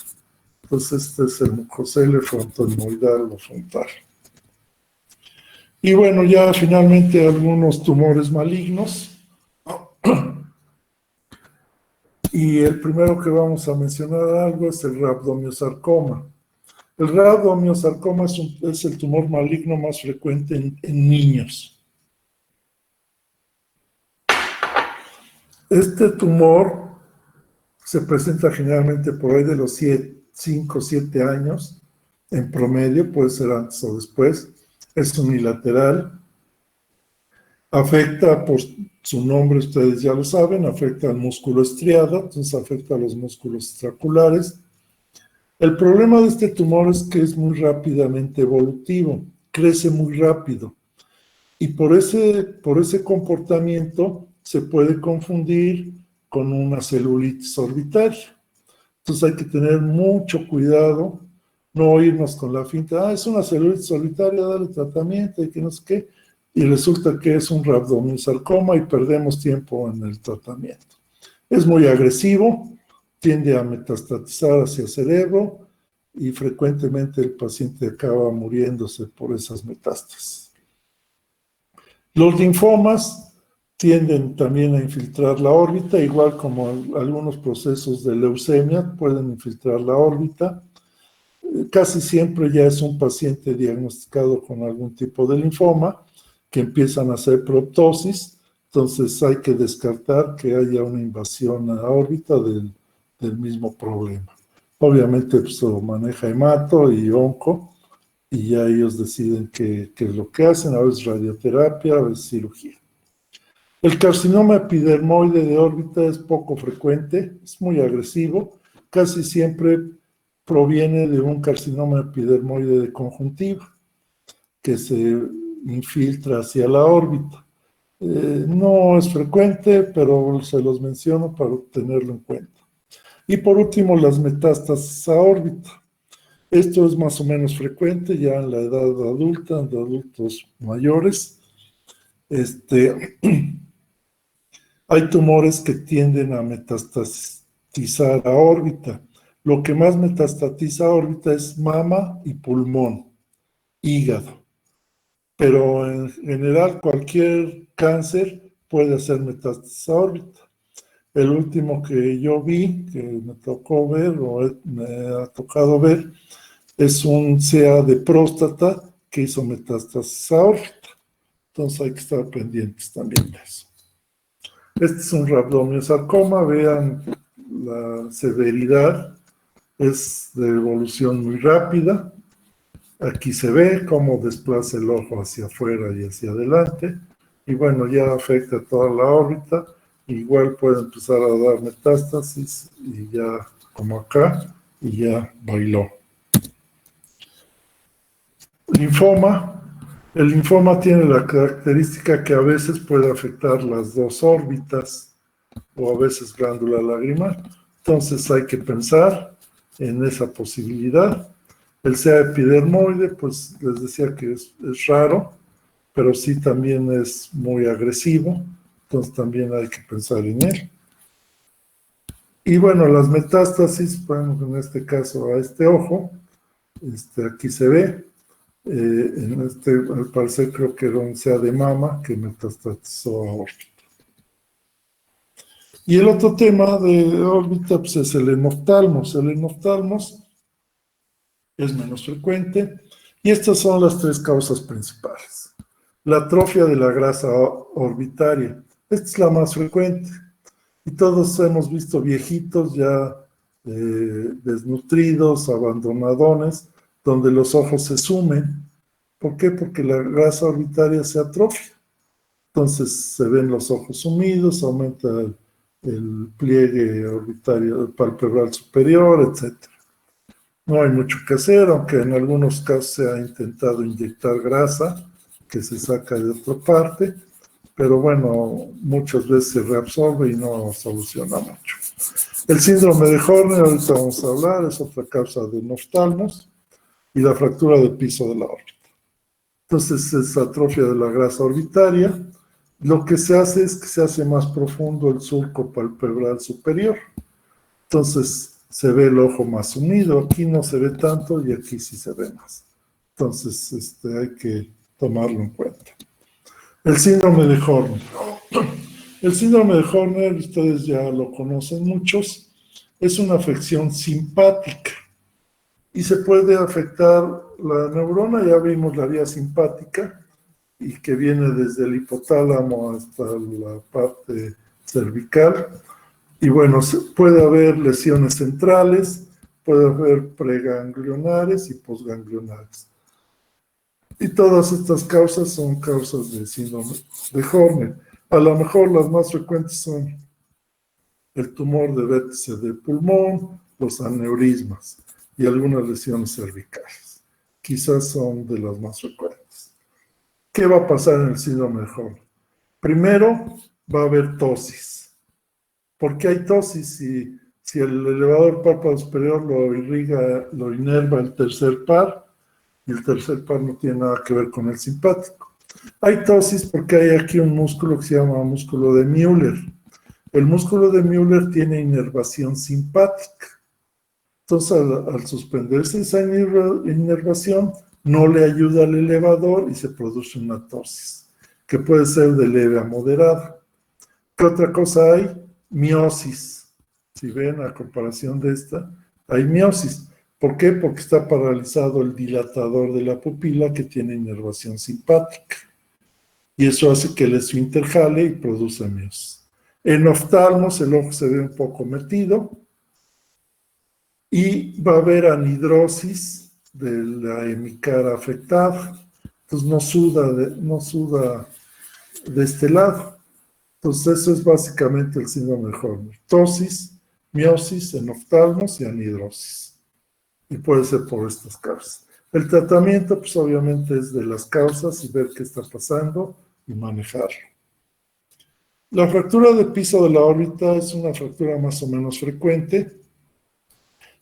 Entonces este es el mucosele frontoetmoidal o frontal. Y bueno, ya finalmente algunos tumores malignos. Y el primero que vamos a mencionar algo es el rhabdomyosarcoma. El rhabdomyosarcoma es el tumor maligno más frecuente en niños. Este tumor se presenta generalmente por ahí de los 5 o 7 años, en promedio, puede ser antes o después. Es unilateral. Afecta, por su nombre ustedes ya lo saben, afecta al músculo estriado, entonces afecta a los músculos extraoculares. El problema de este tumor es que es muy rápidamente evolutivo, crece muy rápido. Y por ese comportamiento se puede confundir con una celulitis orbitaria. Entonces hay que tener mucho cuidado, no irnos con la finta, es una celulitis orbitaria, dale tratamiento y que no sé qué, y resulta que es un rhabdomyosarcoma y perdemos tiempo en el tratamiento. Es muy agresivo, tiende a metastatizar hacia el cerebro y frecuentemente el paciente acaba muriéndose por esas metástasis. Los linfomas tienden también a infiltrar la órbita, igual como algunos procesos de leucemia pueden infiltrar la órbita. Casi siempre ya es un paciente diagnosticado con algún tipo de linfoma que empiezan a hacer proptosis, entonces hay que descartar que haya una invasión a la órbita del mismo problema. Obviamente pues, lo maneja hemato y onco, y ya ellos deciden qué es lo que hacen, a veces radioterapia, a veces cirugía. El carcinoma epidermoide de órbita es poco frecuente, es muy agresivo, casi siempre proviene de un carcinoma epidermoide de conjuntiva, que se infiltra hacia la órbita. No es frecuente, pero se los menciono para tenerlo en cuenta. Y por último, las metástasis a órbita. Esto es más o menos frecuente ya en la edad adulta, en adultos mayores. Hay tumores que tienden a metastatizar a órbita. Lo que más metastatiza a órbita es mama y pulmón, hígado. Pero en general cualquier cáncer puede hacer metástasis a órbita. El último que yo vi, que me tocó ver o me ha tocado ver, es un CA de próstata que hizo metástasis a órbita. Entonces hay que estar pendientes también de eso. Este es un rhabdomyosarcoma, vean la severidad, es de evolución muy rápida. Aquí se ve cómo desplaza el ojo hacia afuera y hacia adelante. Y bueno, ya afecta toda la órbita. Igual puede empezar a dar metástasis y ya como acá, y ya bailó. Linfoma El linfoma tiene la característica que a veces puede afectar las dos órbitas o a veces glándula lagrimal. Entonces hay que pensar en esa posibilidad. El sea epidermoide, pues les decía que es raro, pero sí también es muy agresivo, entonces también hay que pensar en él. Y bueno, las metástasis, bueno, en este caso a este ojo, aquí se ve, al parecer creo que era un sea de mama que metastatizó a órbita. Y el otro tema de órbita pues, es el enoftalmos. El enoftalmos es menos frecuente y estas son las tres causas principales. La atrofia de la grasa orbitaria, esta es la más frecuente y todos hemos visto viejitos ya desnutridos, abandonadones, donde los ojos se sumen. ¿Por qué? Porque la grasa orbitaria se atrofia. Entonces se ven los ojos sumidos, aumenta el pliegue orbitario palpebral superior, etc. No hay mucho que hacer, aunque en algunos casos se ha intentado inyectar grasa que se saca de otra parte, pero bueno, muchas veces se reabsorbe y no soluciona mucho. El síndrome de Horner, ahorita vamos a hablar, es otra causa de noftalmos y la fractura del piso de la órbita. Entonces es atrofia de la grasa orbitaria. Lo que se hace es que se hace más profundo el surco palpebral superior. Entonces se ve el ojo más unido, aquí no se ve tanto y aquí sí se ve más. Entonces hay que tomarlo en cuenta. El síndrome de Horner. El síndrome de Horner, ustedes ya lo conocen muchos, es una afección simpática y se puede afectar la neurona, ya vimos la vía simpática, y que viene desde el hipotálamo hasta la parte cervical. Y bueno, puede haber lesiones centrales, puede haber preganglionares y posganglionares. Y todas estas causas son causas de síndrome de Horner. A lo mejor las más frecuentes son el tumor de vértice del pulmón, los aneurismas y algunas lesiones cervicales. Quizás son de las más frecuentes. ¿Qué va a pasar en el síndrome de Horner? Primero, va a haber tosis. ¿Por qué hay tosis? Si el elevador párpado superior lo irriga, lo inerva el tercer par, y el tercer par no tiene nada que ver con el simpático. Hay tosis porque hay aquí un músculo que se llama músculo de Müller. El músculo de Müller tiene inervación simpática. Entonces, al suspenderse esa inervación, no le ayuda al elevador y se produce una tosis, que puede ser de leve a moderada. ¿Qué otra cosa hay? Miosis. Si ven, a comparación de esta, hay miosis. ¿Por qué? Porque está paralizado el dilatador de la pupila que tiene inervación simpática. Y eso hace que el esfínter jale y produce miosis. En oftalmos el ojo se ve un poco metido y va a haber anhidrosis de la hemicara afectada. Entonces no suda de este lado. Entonces eso es básicamente el síndrome de Horner. Tosis, miosis, en oftalmos y anhidrosis. Y puede ser por estas causas. El tratamiento, pues obviamente es de las causas y ver qué está pasando y manejarlo. La fractura de piso de la órbita es una fractura más o menos frecuente.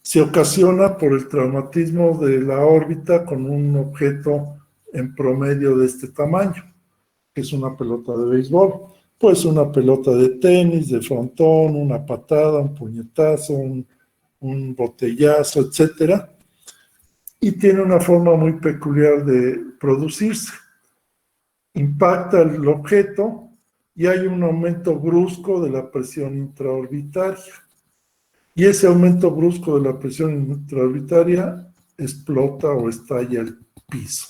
Se ocasiona por el traumatismo de la órbita con un objeto en promedio de este tamaño, que es una pelota de béisbol. Pues una pelota de tenis, de frontón, una patada, un puñetazo, un botellazo, etcétera. Y tiene una forma muy peculiar de producirse. Impacta el objeto y hay un aumento brusco de la presión intraorbitaria. Y ese aumento brusco de la presión intraorbitaria explota o estalla el piso.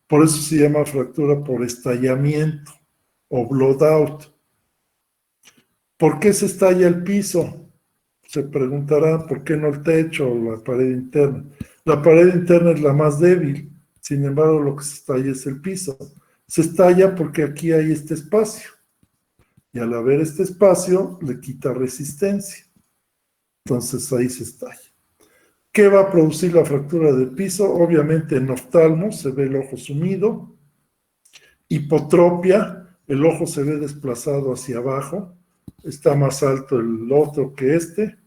Por eso se llama fractura por estallamiento o blowout. ¿Por qué se estalla el piso? Se preguntarán, ¿por qué no el techo o la pared interna? La pared interna es la más débil, sin embargo lo que se estalla es el piso. Se estalla porque aquí hay este espacio, y al haber este espacio le quita resistencia. Entonces ahí se estalla. ¿Qué va a producir la fractura del piso? Obviamente en oftalmos se ve el ojo sumido, Hipotropia, el ojo se ve desplazado hacia abajo, está más alto el otro que este.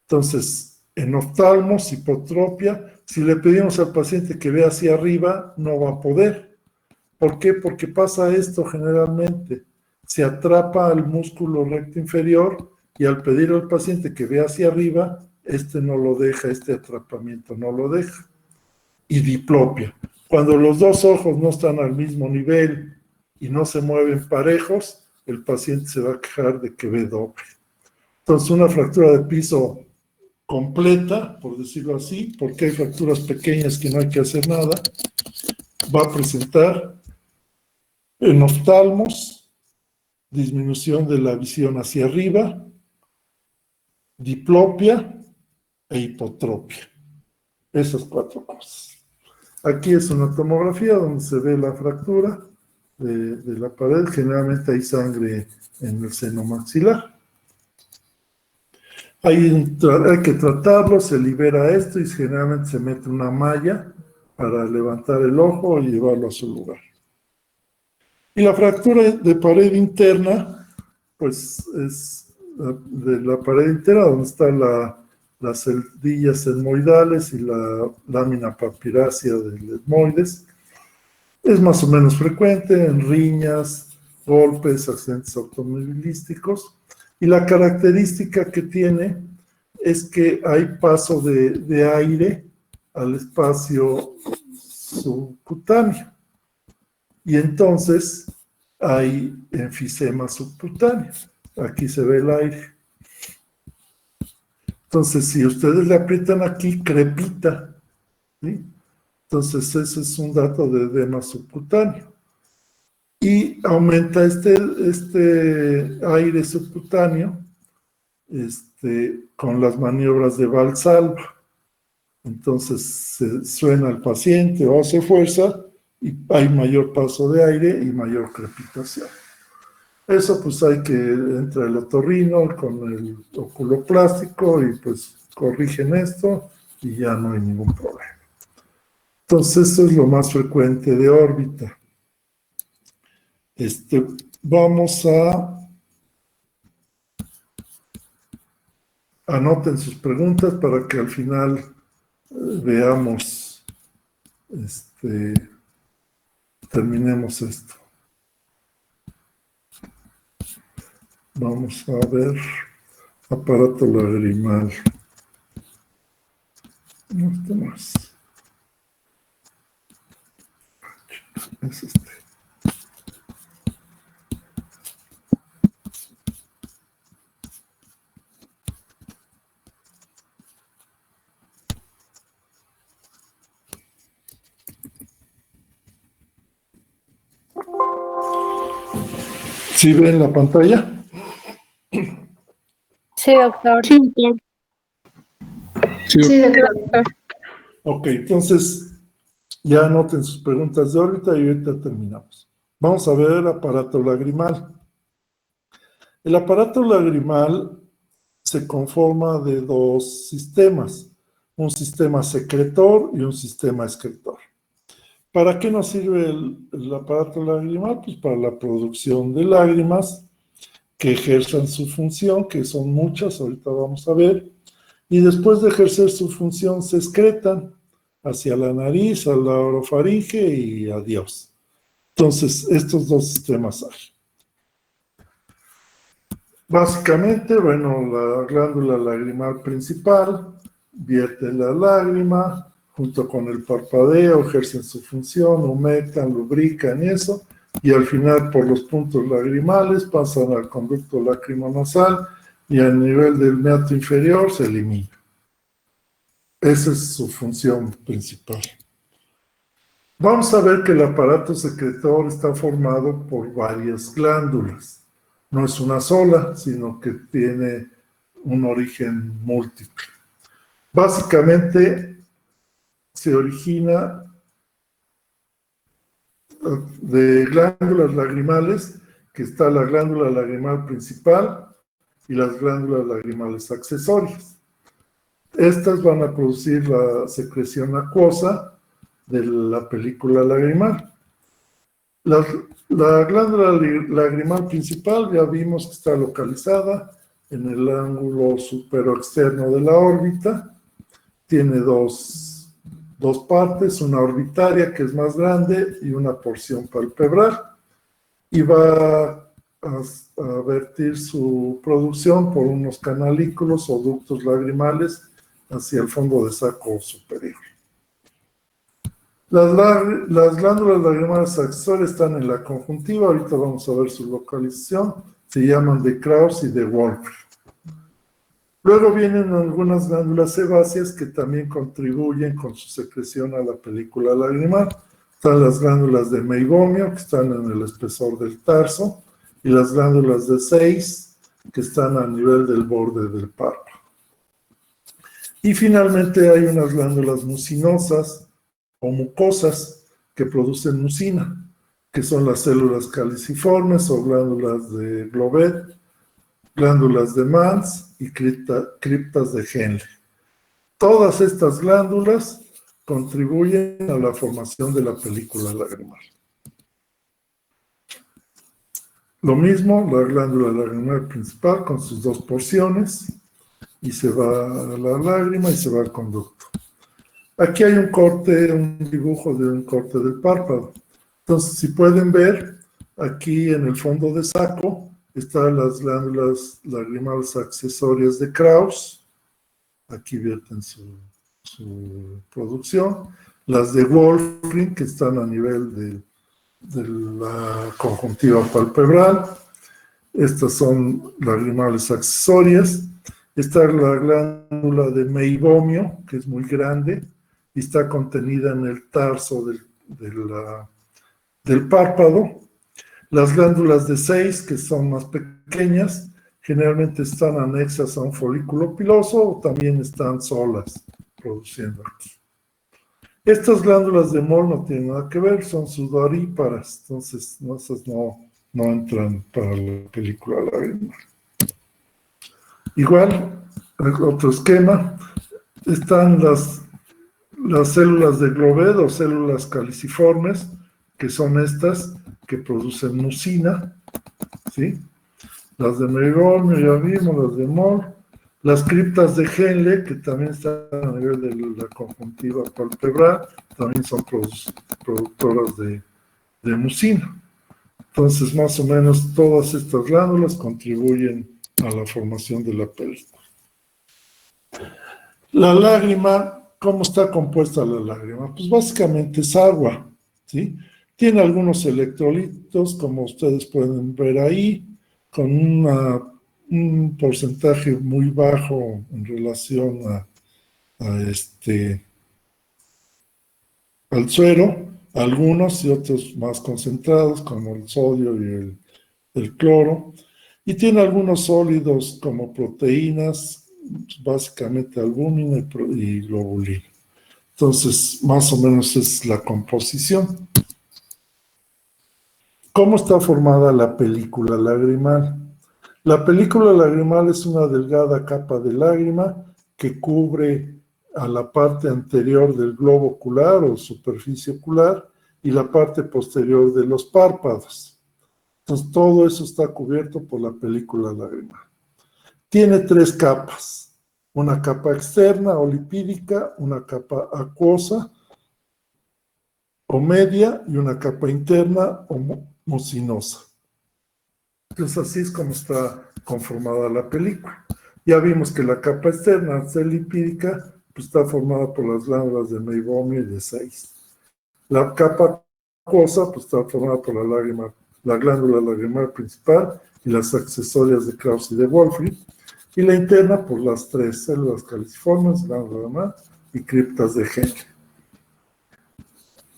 Entonces, en oftalmos, hipotropia, si le pedimos al paciente que vea hacia arriba, no va a poder. ¿Por qué? Porque pasa esto generalmente. Se atrapa al músculo recto inferior y al pedir al paciente que vea hacia arriba, este no lo deja, este atrapamiento no lo deja. Y diplopia. Cuando los dos ojos no están al mismo nivel y no se mueven parejos, el paciente se va a quejar de que ve doble. Entonces, una fractura de piso completa, por decirlo así, porque hay fracturas pequeñas que no hay que hacer nada, va a presentar en oftalmos disminución de la visión hacia arriba, diplopia e hipotropia. Esas 4 cosas. Aquí es una tomografía donde se ve la fractura de la pared. Generalmente hay sangre en el seno maxilar. Hay que tratarlo, se libera esto y generalmente se mete una malla para levantar el ojo y llevarlo a su lugar. Y la fractura de pared interna, pues es de la pared interna donde están las celdillas etmoidales y la lámina papirácea del etmoides. Es más o menos frecuente en riñas, golpes, accidentes automovilísticos. Y la característica que tiene es que hay paso de aire al espacio subcutáneo. Y entonces hay enfisema subcutáneo. Aquí se ve el aire. Entonces, si ustedes le aprietan aquí, crepita, ¿sí? Entonces, ese es un dato de edema subcutáneo. Y aumenta este aire subcutáneo con las maniobras de Valsalva. Entonces, se suena al paciente o hace fuerza y hay mayor paso de aire y mayor crepitación. Eso pues hay que entrar el otorrino con el oculoplástico y pues corrigen esto y ya no hay ningún problema. Entonces esto es lo más frecuente de órbita. Vamos a... Anoten sus preguntas para que al final veamos, terminemos esto. Vamos a ver aparato lagrimal. No está más. Es este. ¿Sí ven la pantalla? Sí, doctor. Sí, doctor. Ok, entonces ya anoten sus preguntas de órbita y ahorita terminamos. Vamos a ver el aparato lagrimal. El aparato lagrimal se conforma de 2 sistemas, un sistema secretor y un sistema excretor. ¿Para qué nos sirve el aparato lagrimal? Pues para la producción de lágrimas que ejerzan su función, que son muchas, ahorita vamos a ver, y después de ejercer su función se excretan hacia la nariz, a la orofaringe y adiós. Entonces, estos 2 sistemas hay. Básicamente, bueno, la glándula lagrimal principal vierte la lágrima, junto con el parpadeo, ejercen su función, humectan, lubrican y eso, y al final por los puntos lagrimales pasan al conducto lacrimonasal y al nivel del meato inferior se elimina. Esa es su función principal. Vamos a ver que el aparato secretor está formado por varias glándulas. No es una sola, sino que tiene un origen múltiple. Básicamente se origina de glándulas lagrimales, que está la glándula lagrimal principal y las glándulas lagrimales accesorias. Estas van a producir la secreción acuosa de la película lagrimal. La, la glándula lagrimal principal ya vimos que está localizada en el ángulo superoexterno de la órbita. Tiene dos partes, una orbitaria que es más grande y una porción palpebral. Y va a vertir su producción por unos canalículos o ductos lagrimales hacia el fondo de saco superior. Las glándulas lagrimales accesorias están en la conjuntiva, ahorita vamos a ver su localización, se llaman de Krauss y de Wolfram. Luego vienen algunas glándulas sebáceas que también contribuyen con su secreción a la película lagrimal. Están las glándulas de meibomio, que están en el espesor del tarso, y las glándulas de Sayce, que están a nivel del borde del párpado. Y finalmente hay unas glándulas mucinosas o mucosas que producen mucina, que son las células caliciformes o glándulas de Globet, glándulas de Mans y criptas de Henle. Todas estas glándulas contribuyen a la formación de la película lagrimal. Lo mismo, la glándula lagrimal principal con sus dos porciones, y se va a la lágrima y se va al conducto. Aquí hay un corte, un dibujo de un corte del párpado. Entonces, si pueden ver, aquí en el fondo de saco están las glándulas lagrimales accesorias de Krauss. Aquí vierten su producción. Las de Wolfram, que están a nivel de la conjuntiva palpebral. Estas son lagrimales accesorias. Está la glándula de meibomio, que es muy grande, y está contenida en el tarso del párpado. Las glándulas de Sayce, que son más pequeñas, generalmente están anexas a un folículo piloso o también están solas produciendo aquí. Estas glándulas de Moll no tienen nada que ver, son sudoríparas, entonces esas no entran para la película lagrimal. Igual, otro esquema, están las células de Globet o células caliciformes, que son estas que producen mucina, ¿sí? Las de meibomio ya vimos, las de Moll, las criptas de Henle, que también están a nivel de la conjuntiva palpebral, también son productoras de mucina. Entonces, más o menos, todas estas glándulas contribuyen a la formación de la película. La lágrima, ¿cómo está compuesta la lágrima? Pues básicamente es agua, ¿sí? Tiene algunos electrolitos, como ustedes pueden ver ahí, con un porcentaje muy bajo en relación al suero, algunos y otros más concentrados, como el sodio y el cloro, y tiene algunos sólidos como proteínas, básicamente albúmina y globulina. Entonces, más o menos es la composición. ¿Cómo está formada la película lagrimal? La película lagrimal es una delgada capa de lágrima que cubre a la parte anterior del globo ocular o superficie ocular y la parte posterior de los párpados. Entonces, todo eso está cubierto por la película lagrimal. Tiene tres capas: una capa externa o lipídica, una capa acuosa o media y una capa interna o mucinosa. Entonces, así es como está conformada la película. Ya vimos que la capa externa, al ser lipídica, pues está formada por las glándulas de meibomio y de Sayce. La capa acuosa pues está formada por la glándula lagrimal principal y las accesorias de Krauss y de Wolfram, y la interna por las tres células caliciformes, glándula de Mans y criptas de Henle.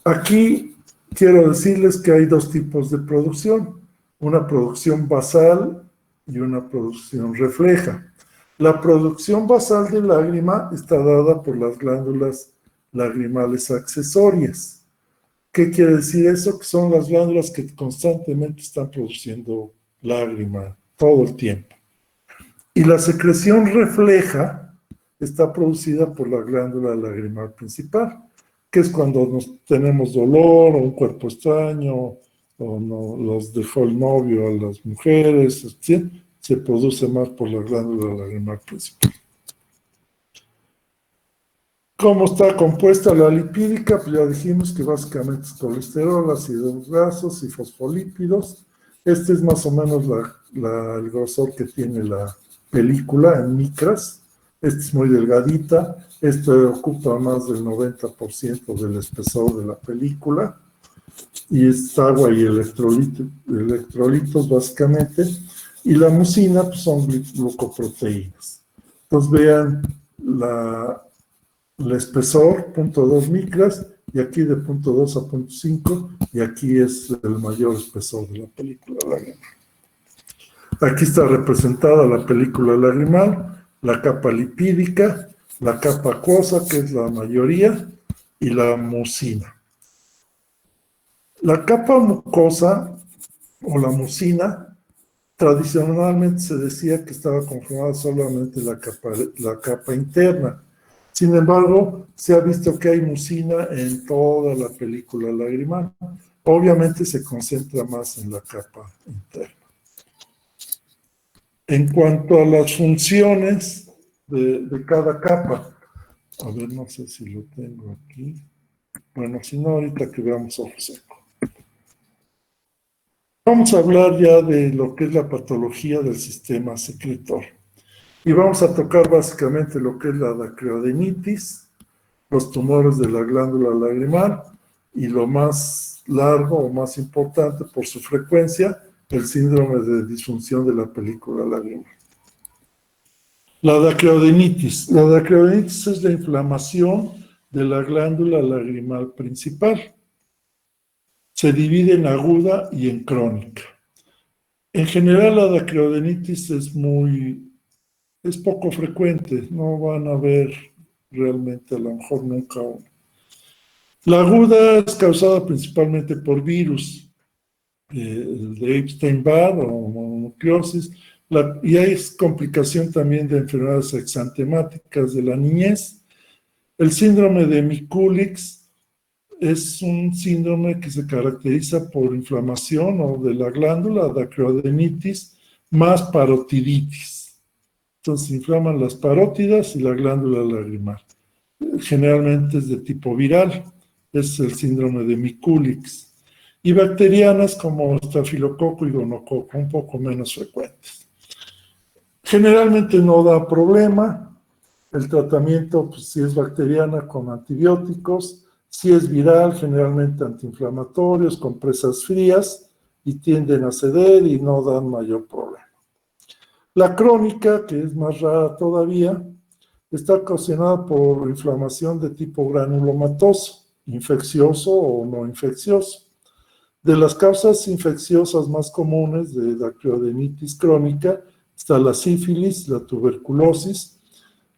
Aquí quiero decirles que hay dos tipos de producción: una producción basal y una producción refleja. La producción basal de lágrima está dada por las glándulas lagrimales accesorias. ¿Qué quiere decir eso? Que son las glándulas que constantemente están produciendo lágrima todo el tiempo. Y la secreción refleja está producida por la glándula lagrimal principal, que es cuando tenemos dolor o un cuerpo extraño o no, los dejó el novio a las mujeres, ¿sí? Se produce más por la glándula lagrimal principal. ¿Cómo está compuesta la lipídica? Pues ya dijimos que básicamente es colesterol, ácidos grasos y fosfolípidos. Este es más o menos el grosor que tiene la película en micras. Esta es muy delgadita. Esto ocupa más del 90% del espesor de la película. Y es agua y electrolitos básicamente. Y la mucina pues son glucoproteínas. Entonces vean el espesor, 0.2 micras, y aquí de 0.2 a 0.5, y aquí es el mayor espesor de la película lagrimal. Aquí está representada la película lagrimal, la capa lipídica, la capa acuosa, que es la mayoría, y la mucina. La capa mucosa, o la mucina, tradicionalmente se decía que estaba conformada solamente la capa interna. Sin embargo, se ha visto que hay mucina en toda la película lagrimal. Obviamente se concentra más en la capa interna. En cuanto a las funciones de cada capa, a ver, no sé si lo tengo aquí. Bueno, si no, ahorita que veamos ojo seco. Vamos a hablar ya de lo que es la patología del sistema secretor. Y vamos a tocar básicamente lo que es la dacreodenitis, los tumores de la glándula lagrimal y lo más largo o más importante por su frecuencia, el síndrome de disfunción de la película lagrimal. La dacreodenitis. La dacreodenitis es la inflamación de la glándula lagrimal principal. Se divide en aguda y en crónica. En general la dacreodenitis es poco frecuente, no van a ver realmente a lo mejor nunca uno. La aguda es causada principalmente por virus, el de Epstein-Barr o mononucleosis, y hay complicación también de enfermedades exantemáticas de la niñez. El síndrome de Mikulicz es un síndrome que se caracteriza por inflamación o de la glándula, dacreodenitis, más parotiditis. Entonces se inflaman las parótidas y la glándula lagrimal. Generalmente es de tipo viral, es el síndrome de Mikulicz. Y bacterianas como estafilococo y gonococo, un poco menos frecuentes. Generalmente no da problema. El tratamiento, pues, si es bacteriana, con antibióticos. Si es viral, generalmente antiinflamatorios, compresas frías, y tienden a ceder y no dan mayor problema. La crónica, que es más rara todavía, está ocasionada por inflamación de tipo granulomatoso, infeccioso o no infeccioso. De las causas infecciosas más comunes de dacreodenitis crónica está la sífilis, la tuberculosis,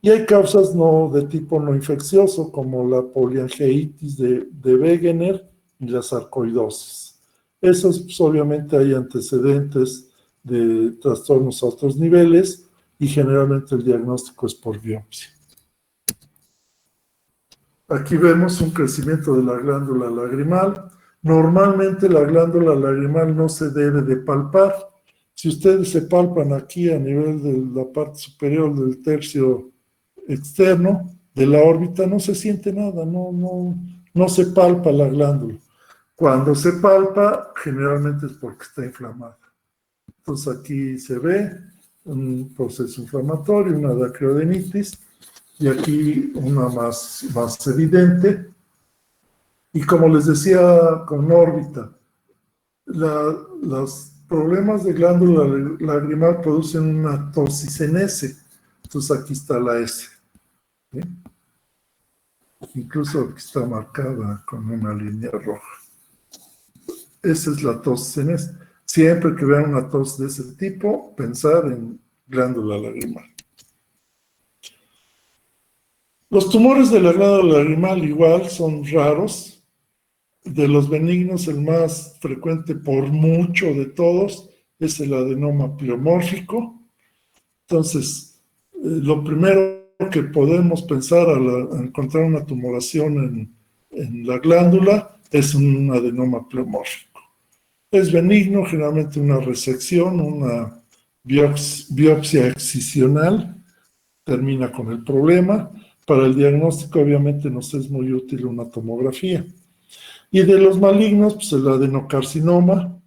y hay causas de tipo no infeccioso, como la poliangeitis de Wegener y la sarcoidosis. Esos, pues, obviamente hay antecedentes de trastornos a otros niveles y generalmente el diagnóstico es por biopsia. Aquí vemos un crecimiento de la glándula lagrimal. Normalmente la glándula lagrimal no se debe de palpar. Si ustedes se palpan aquí a nivel de la parte superior del tercio externo de la órbita, no se siente nada, no se palpa la glándula. Cuando se palpa, generalmente es porque está inflamada. Entonces aquí se ve un proceso inflamatorio, una dacreodenitis, y aquí una más evidente. Y como les decía con órbita, los problemas de glándula lagrimal producen una toxicenese. Entonces aquí está la S. ¿Sí? Incluso aquí está marcada con una línea roja. Esa es la toxicenese. Siempre que vean una tos de ese tipo, pensar en glándula lagrimal. Los tumores de la glándula lagrimal igual son raros. De los benignos, el más frecuente por mucho de todos es el adenoma pleomórfico. Entonces, lo primero que podemos pensar al encontrar una tumoración en la glándula es un adenoma pleomórfico. Es benigno, generalmente una resección, una biopsia excisional, termina con el problema. Para el diagnóstico, obviamente, nos es muy útil una tomografía. Y de los malignos, pues el adenocarcinoma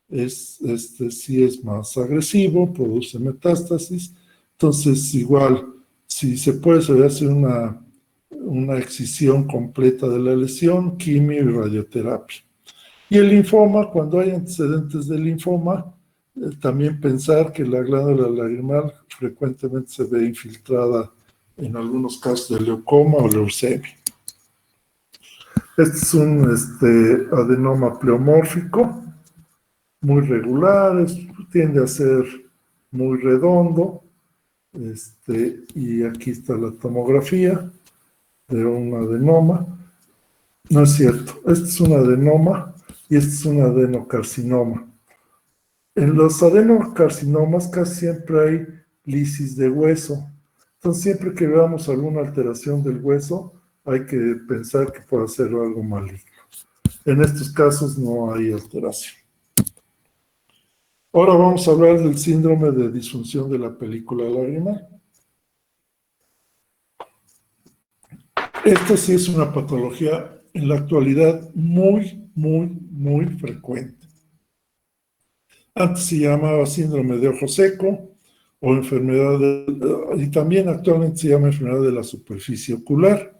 sí es más agresivo, produce metástasis. Entonces, igual, si se puede, se debe hacer una excisión completa de la lesión, quimio y radioterapia. Y el linfoma, cuando hay antecedentes de linfoma, también pensar que la glándula lagrimal frecuentemente se ve infiltrada en algunos casos de leucoma o leucemia. Este es un adenoma pleomórfico, muy regular, tiende a ser muy redondo, y aquí está la tomografía de un adenoma. No es cierto, este es un adenoma y este es un adenocarcinoma. En los adenocarcinomas casi siempre hay lisis de hueso. Entonces, siempre que veamos alguna alteración del hueso, hay que pensar que puede ser algo maligno. En estos casos no hay alteración. Ahora vamos a hablar del síndrome de disfunción de la película lagrimal. Esta sí es una patología en la actualidad muy frecuente. Antes se llamaba síndrome de ojo seco o enfermedad y también actualmente se llama enfermedad de la superficie ocular,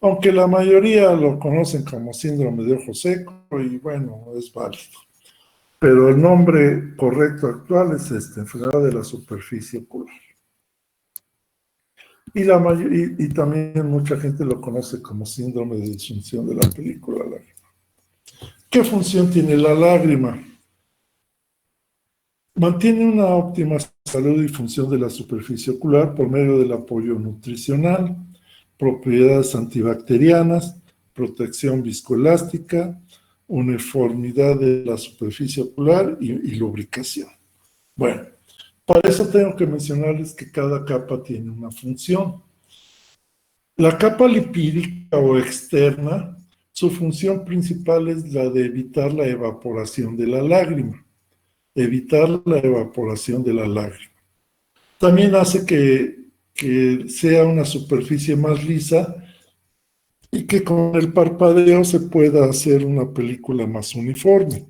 aunque la mayoría lo conocen como síndrome de ojo seco y bueno, es válido. Pero el nombre correcto actual es enfermedad de la superficie ocular. Y también mucha gente lo conoce como síndrome de disfunción de la película lágrima. ¿Qué función tiene la lágrima? Mantiene una óptima salud y función de la superficie ocular por medio del apoyo nutricional, propiedades antibacterianas, protección viscoelástica, uniformidad de la superficie ocular y lubricación. Bueno, para eso tengo que mencionarles que cada capa tiene una función. La capa lipídica o externa, su función principal es la de evitar la evaporación de la lágrima. Evitar la evaporación de la lágrima. También hace que sea una superficie más lisa y que con el parpadeo se pueda hacer una película más uniforme.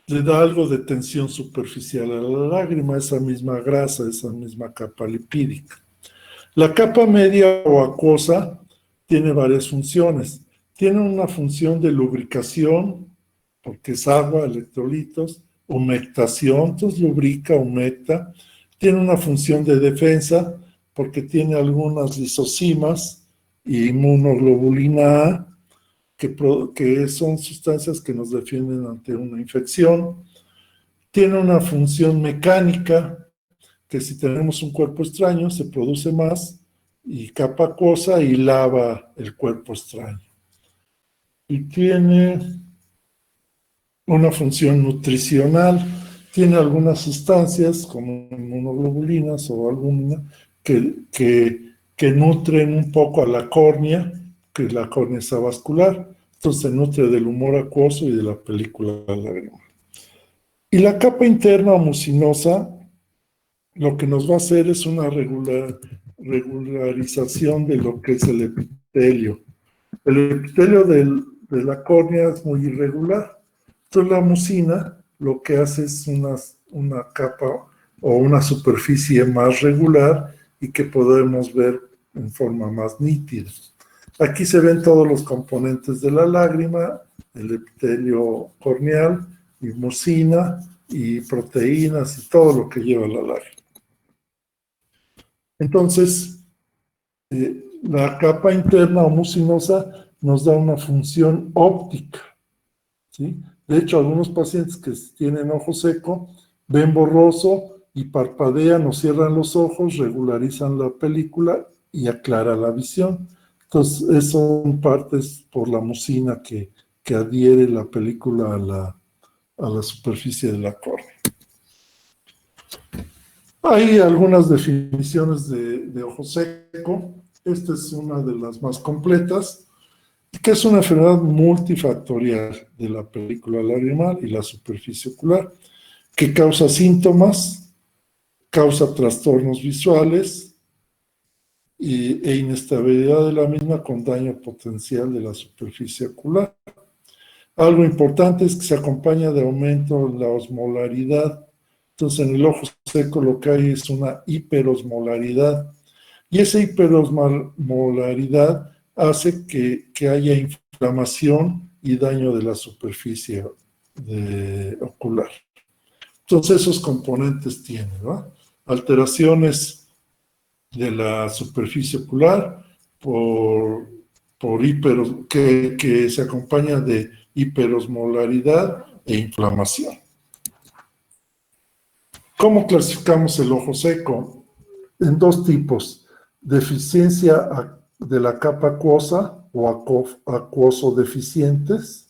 Le da algo de tensión superficial a la lágrima, esa misma grasa, esa misma capa lipídica. La capa media o acuosa tiene varias funciones. Tiene una función de lubricación, porque es agua, electrolitos, humectación, entonces lubrica, humecta. Tiene una función de defensa, porque tiene algunas lisocimas y inmunoglobulina A, que son sustancias que nos defienden ante una infección. Tiene una función mecánica, que si tenemos un cuerpo extraño se produce más y capa acuosa y lava el cuerpo extraño. Y tiene una función nutricional, tiene algunas sustancias como inmunoglobulinas o albúmina que nutren un poco a la córnea, que la córnea es avascular, entonces se nutre del humor acuoso y de la película lagrimal. Y la capa interna o mucinosa lo que nos va a hacer es una regularización de lo que es el epitelio. El epitelio de la córnea es muy irregular. Entonces la mucina lo que hace es una capa o una superficie más regular y que podemos ver en forma más nítida. Aquí se ven todos los componentes de la lágrima, el epitelio corneal y mucina y proteínas y todo lo que lleva la lágrima. Entonces, la capa interna o mucinosa nos da una función óptica, ¿sí? De hecho, algunos pacientes que tienen ojo seco ven borroso y parpadean o cierran los ojos, regularizan la película y aclara la visión. Entonces, eso en parte es por la mucina que adhiere la película a la superficie de la córnea. Hay algunas definiciones de ojo seco. Esta es una de las más completas, que es una enfermedad multifactorial de la película lagrimal y la superficie ocular, que causa síntomas, causa trastornos visuales e inestabilidad de la misma con daño potencial de la superficie ocular. Algo importante es que se acompaña de aumento en la osmolaridad. Entonces, en el ojo seco lo que hay es una hiperosmolaridad. Y esa hiperosmolaridad hace que haya inflamación y daño de la superficie ocular. Entonces, esos componentes tienen, ¿no? Alteraciones de la superficie ocular que se acompaña de hiperosmolaridad e inflamación. ¿Cómo clasificamos el ojo seco? En dos tipos: deficiencia de la capa acuosa o acuoso-deficientes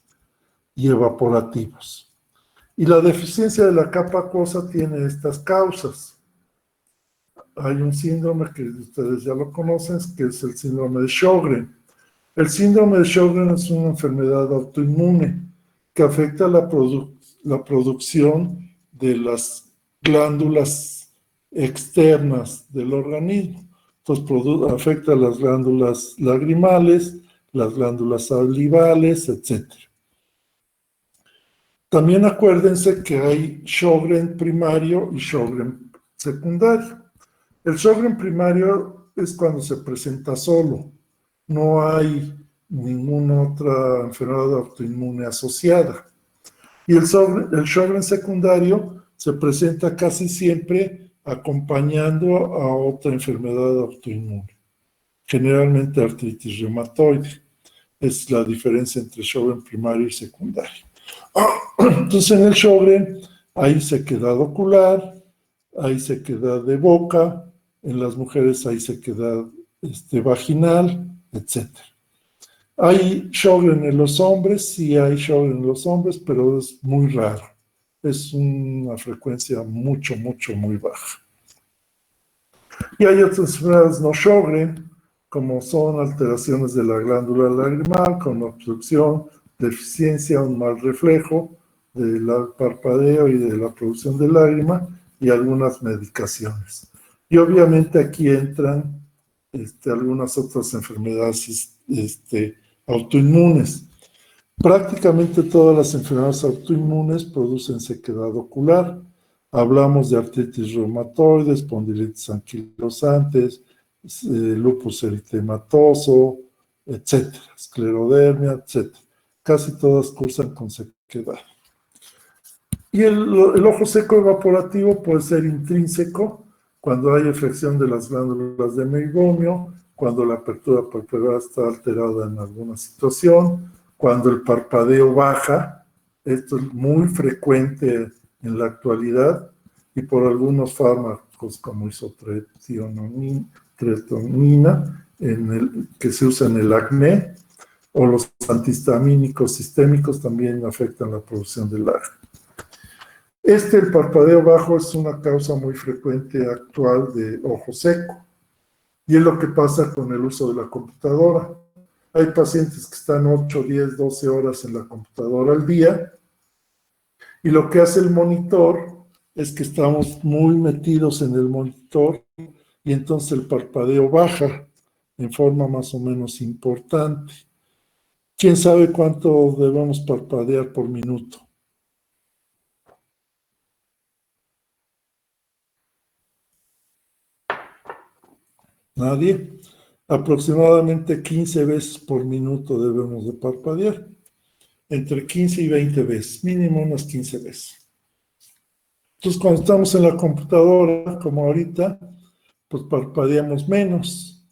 y evaporativos. Y la deficiencia de la capa acuosa tiene estas causas. Hay un síndrome que ustedes ya lo conocen, que es el síndrome de Sjögren. El síndrome de Sjögren es una enfermedad autoinmune que afecta la producción de las glándulas externas del organismo. Entonces afecta las glándulas lagrimales, las glándulas salivales, etc. También acuérdense que hay Sjögren primario y Sjögren secundario. El Sjögren primario es cuando se presenta solo. No hay ninguna otra enfermedad autoinmune asociada. Y el Sjögren secundario se presenta casi siempre acompañando a otra enfermedad autoinmune, generalmente artritis reumatoide. Es la diferencia entre Sjögren primario y secundario. Entonces, en el Sjögren hay sequedad ocular, hay sequedad de boca, en las mujeres hay sequedad vaginal, etc. ¿Hay Sjögren en los hombres? Sí, hay Sjögren en los hombres, pero es muy raro. Es una frecuencia muy baja. Y hay otras enfermedades no Sjögren, como son alteraciones de la glándula lagrimal, con obstrucción, deficiencia, un mal reflejo del parpadeo y de la producción de lágrima, y algunas medicaciones. Y obviamente aquí entran algunas otras enfermedades autoinmunes. Prácticamente todas las enfermedades autoinmunes producen sequedad ocular. Hablamos de artritis reumatoide, espondilitis anquilosantes, lupus eritematoso, etcétera, esclerodermia, etcétera. Casi todas cursan con sequedad. Y el ojo seco evaporativo puede ser intrínseco, cuando hay afección de las glándulas de meibomio, cuando la apertura palpebral está alterada en alguna situación, cuando el parpadeo baja. Esto es muy frecuente en la actualidad, y por algunos fármacos como isotretinoína, que se usa en el acné, o los antihistamínicos sistémicos también afectan la producción del acné. El parpadeo bajo es una causa muy frecuente actual de ojo seco, y es lo que pasa con el uso de la computadora. Hay pacientes que están 8, 10, 12 horas en la computadora al día, y lo que hace el monitor es que estamos muy metidos en el monitor, y entonces el parpadeo baja en forma más o menos importante. ¿Quién sabe cuánto debemos parpadear por minuto? ¿Nadie? Aproximadamente 15 veces por minuto debemos de parpadear. Entre 15 y 20 veces, mínimo unas 15 veces. Entonces, cuando estamos en la computadora, como ahorita, pues parpadeamos menos.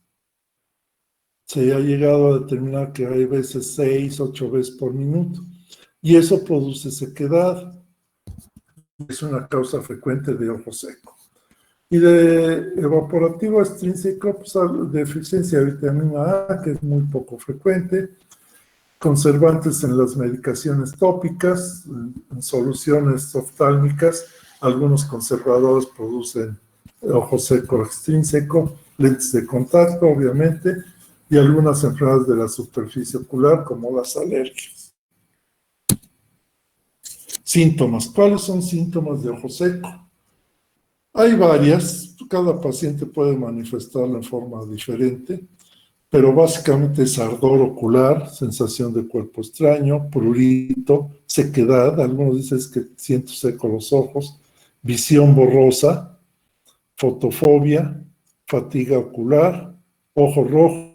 Se ha llegado a determinar que hay veces 6, 8 veces por minuto. Y eso produce sequedad. Es una causa frecuente de ojo seco. Y de evaporativo extrínseco, pues deficiencia de vitamina A, que es muy poco frecuente, conservantes en las medicaciones tópicas, en soluciones oftálmicas. Algunos conservadores producen ojo seco extrínseco, lentes de contacto, obviamente, y algunas enfermedades de la superficie ocular, como las alergias. Síntomas. ¿Cuáles son síntomas de ojo seco? Hay varias, cada paciente puede manifestarlo en forma diferente, pero básicamente es ardor ocular, sensación de cuerpo extraño, prurito, sequedad, algunos dicen que siento seco los ojos, visión borrosa, fotofobia, fatiga ocular, ojo rojo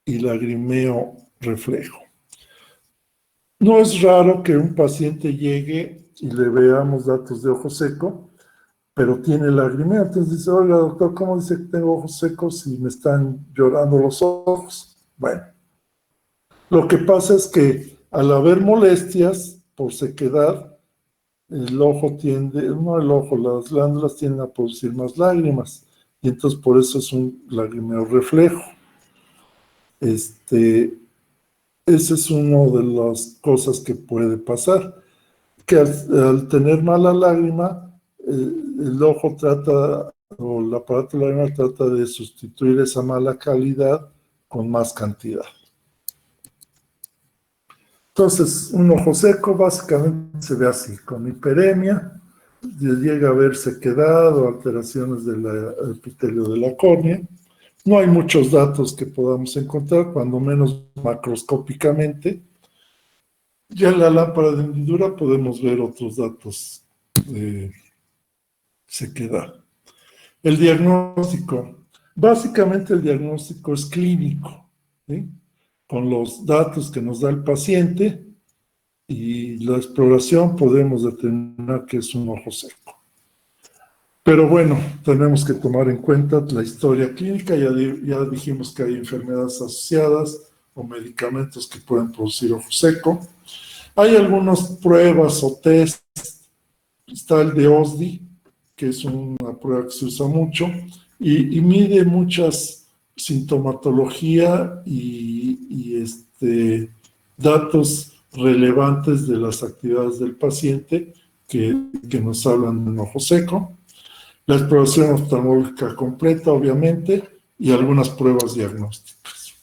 y lagrimeo reflejo. No es raro que un paciente llegue y le veamos datos de ojo seco, pero tiene lagrimeo. Entonces dice, oiga doctor, ¿cómo dice que tengo ojos secos y me están llorando los ojos? Bueno, lo que pasa es que al haber molestias por sequedad, el ojo tiende, no el ojo, las glándulas tienden a producir más lágrimas, y entonces por eso es un lagrimeo reflejo. Esa es una de las cosas que puede pasar, que al tener mala lágrima, el ojo trata, o el aparato lagrimal trata de sustituir esa mala calidad con más cantidad. Entonces, un ojo seco básicamente se ve así, con hiperemia, llega a haber sequedad o alteraciones del epitelio de la córnea. No hay muchos datos que podamos encontrar, cuando menos macroscópicamente. Ya en la lámpara de hendidura podemos ver otros datos de sequedad. El diagnóstico. Básicamente el diagnóstico es clínico, ¿sí? Con los datos que nos da el paciente y la exploración podemos determinar que es un ojo seco. Pero bueno, tenemos que tomar en cuenta la historia clínica. Ya dijimos que hay enfermedades asociadas o medicamentos que pueden producir ojo seco. Hay algunas pruebas o test. Está el de OSDI, que es una prueba que se usa mucho, y mide muchas sintomatología y datos relevantes de las actividades del paciente que nos hablan de un ojo seco. La exploración oftalmológica completa, obviamente, y algunas pruebas diagnósticas.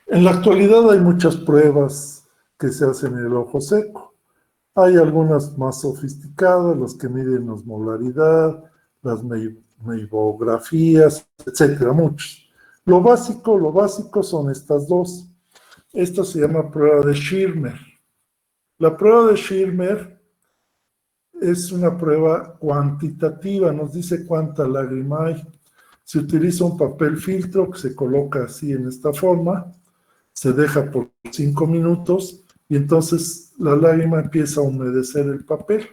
En la actualidad hay muchas pruebas que se hacen en el ojo seco. Hay algunas más sofisticadas, las que miden la osmolaridad, las meibografías, etcétera, muchos. Lo básico son estas dos. Esta se llama prueba de Schirmer. La prueba de Schirmer es una prueba cuantitativa, nos dice cuánta lágrima hay. Se utiliza un papel filtro que se coloca así en esta forma, se deja por 5 minutos y entonces la lágrima empieza a humedecer el papel.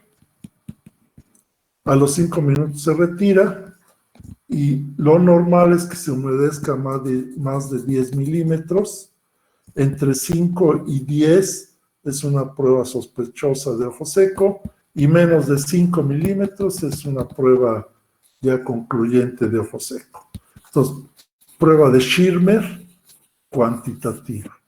A los 5 minutos se retira y lo normal es que se humedezca más de 10 milímetros. Entre 5 y 10 es una prueba sospechosa de ojo seco y menos de 5 milímetros es una prueba ya concluyente de ojo seco. Entonces, prueba de Schirmer cuantitativa.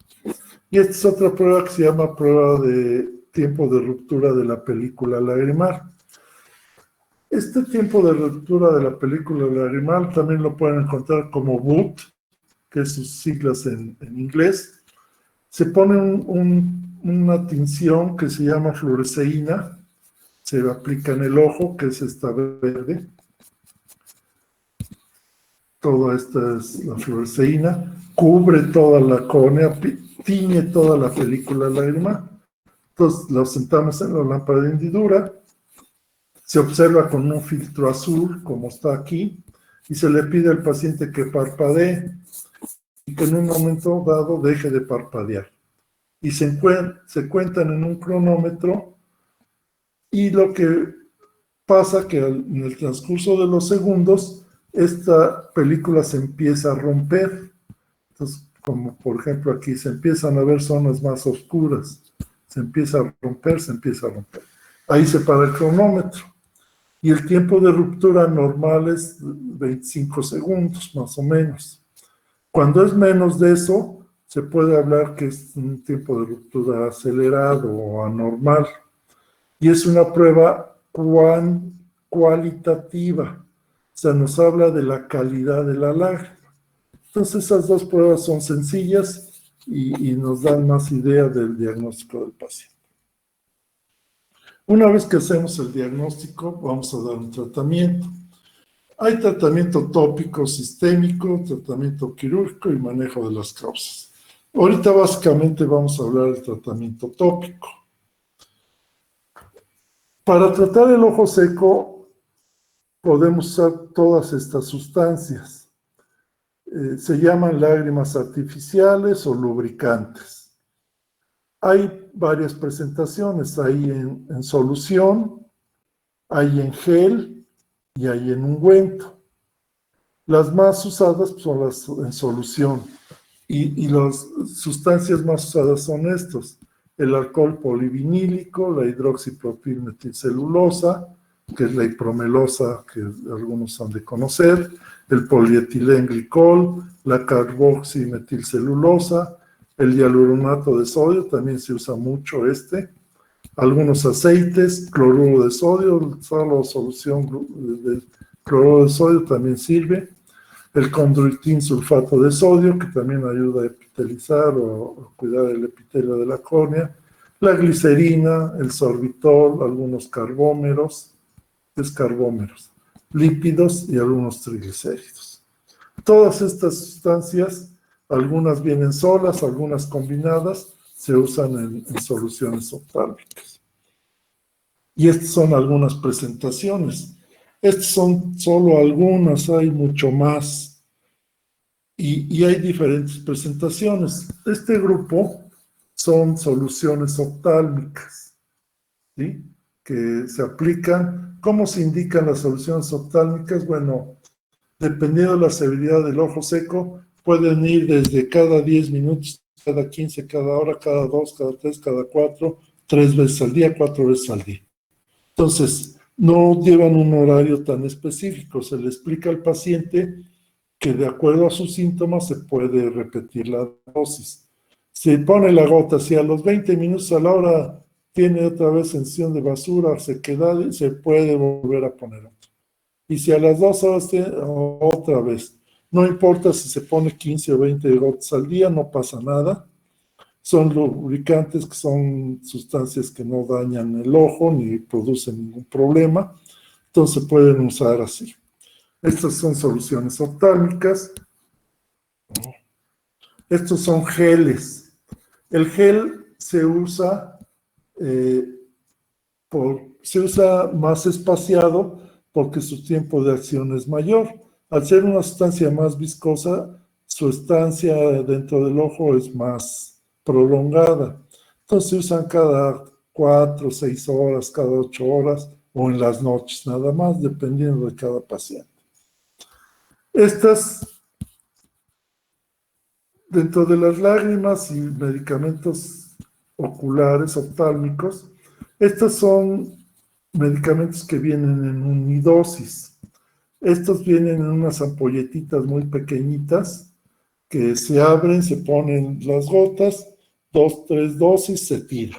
Y esta es otra prueba que se llama prueba de tiempo de ruptura de la película lagrimal. Este tiempo de ruptura de la película lagrimal también lo pueden encontrar como BUT, que es sus siglas en inglés. Se pone una tinción que se llama fluoresceína, se aplica en el ojo, que es esta verde. Toda esta es la fluoresceína, cubre toda la córnea, tiñe toda la película lagrimal. Entonces la sentamos en la lámpara de hendidura, se observa con un filtro azul, como está aquí, y se le pide al paciente que parpadee y que en un momento dado deje de parpadear. Y se cuentan en un cronómetro, y lo que pasa que en el transcurso de los segundos, esta película se empieza a romper. Entonces, como por ejemplo aquí, se empiezan a ver zonas más oscuras, se empieza a romper. Ahí se para el cronómetro. Y el tiempo de ruptura normal es 25 segundos, más o menos. Cuando es menos de eso, se puede hablar que es un tiempo de ruptura acelerado o anormal. Y es una prueba cualitativa. O sea, nos habla de la calidad de la lágrima. Entonces esas dos pruebas son sencillas y nos dan más idea del diagnóstico del paciente. Una vez que hacemos el diagnóstico, vamos a dar un tratamiento. Hay tratamiento tópico, sistémico, tratamiento quirúrgico y manejo de las causas. Ahorita básicamente vamos a hablar del tratamiento tópico. Para tratar el ojo seco podemos usar todas estas sustancias. Se llaman lágrimas artificiales o lubricantes. Hay varias presentaciones, hay en solución, hay en gel y hay en ungüento. Las más usadas son las en solución y las sustancias más usadas son estos: el alcohol polivinílico, la hidroxipropilmetilcelulosa, que es la hipromelosa que algunos han de conocer, el polietilenglicol, la carboximetilcelulosa, el hialuronato de sodio, también se usa mucho algunos aceites, cloruro de sodio, solo solución de cloruro de sodio también sirve, el condroitin sulfato de sodio, que también ayuda a epitelizar o cuidar el epitelio de la córnea, la glicerina, el sorbitol, algunos carbómeros, lípidos y algunos triglicéridos. Todas estas sustancias, algunas vienen solas, algunas combinadas, se usan en soluciones oftálmicas. Y estas son algunas presentaciones. Estas son solo algunas, hay mucho más. Y hay diferentes presentaciones. Este grupo son soluciones oftálmicas, ¿sí?, que se aplican. ¿Cómo se indican las soluciones oftálmicas? Bueno, dependiendo de la severidad del ojo seco, pueden ir desde cada 10 minutos, cada 15, cada hora, cada 2, cada 3, cada 4, 3 veces al día, 4 veces al día. Entonces, no llevan un horario tan específico. Se le explica al paciente que de acuerdo a sus síntomas se puede repetir la dosis. Se pone la gota, si a los 20 minutos a la hora tiene otra vez sensación de basura, sequedad, se puede volver a poner otra. Y si a las 2 horas tiene otra vez, no importa si se pone 15 o 20 gotas al día, no pasa nada. Son lubricantes, que son sustancias que no dañan el ojo ni producen ningún problema, entonces se pueden usar así. Estas son soluciones oftálmicas. Estos son geles. El gel se usa, se usa más espaciado porque su tiempo de acción es mayor. Al ser una sustancia más viscosa, su estancia dentro del ojo es más prolongada. Entonces se usan cada 4 o 6 horas, cada 8 horas o en las noches nada más, dependiendo de cada paciente. Estas, dentro de las lágrimas y medicamentos oculares, oftálmicos, estos son medicamentos que vienen en unidosis. Estos vienen en unas ampolletitas muy pequeñitas que se abren, se ponen las gotas, 2, 3 dosis, se tira.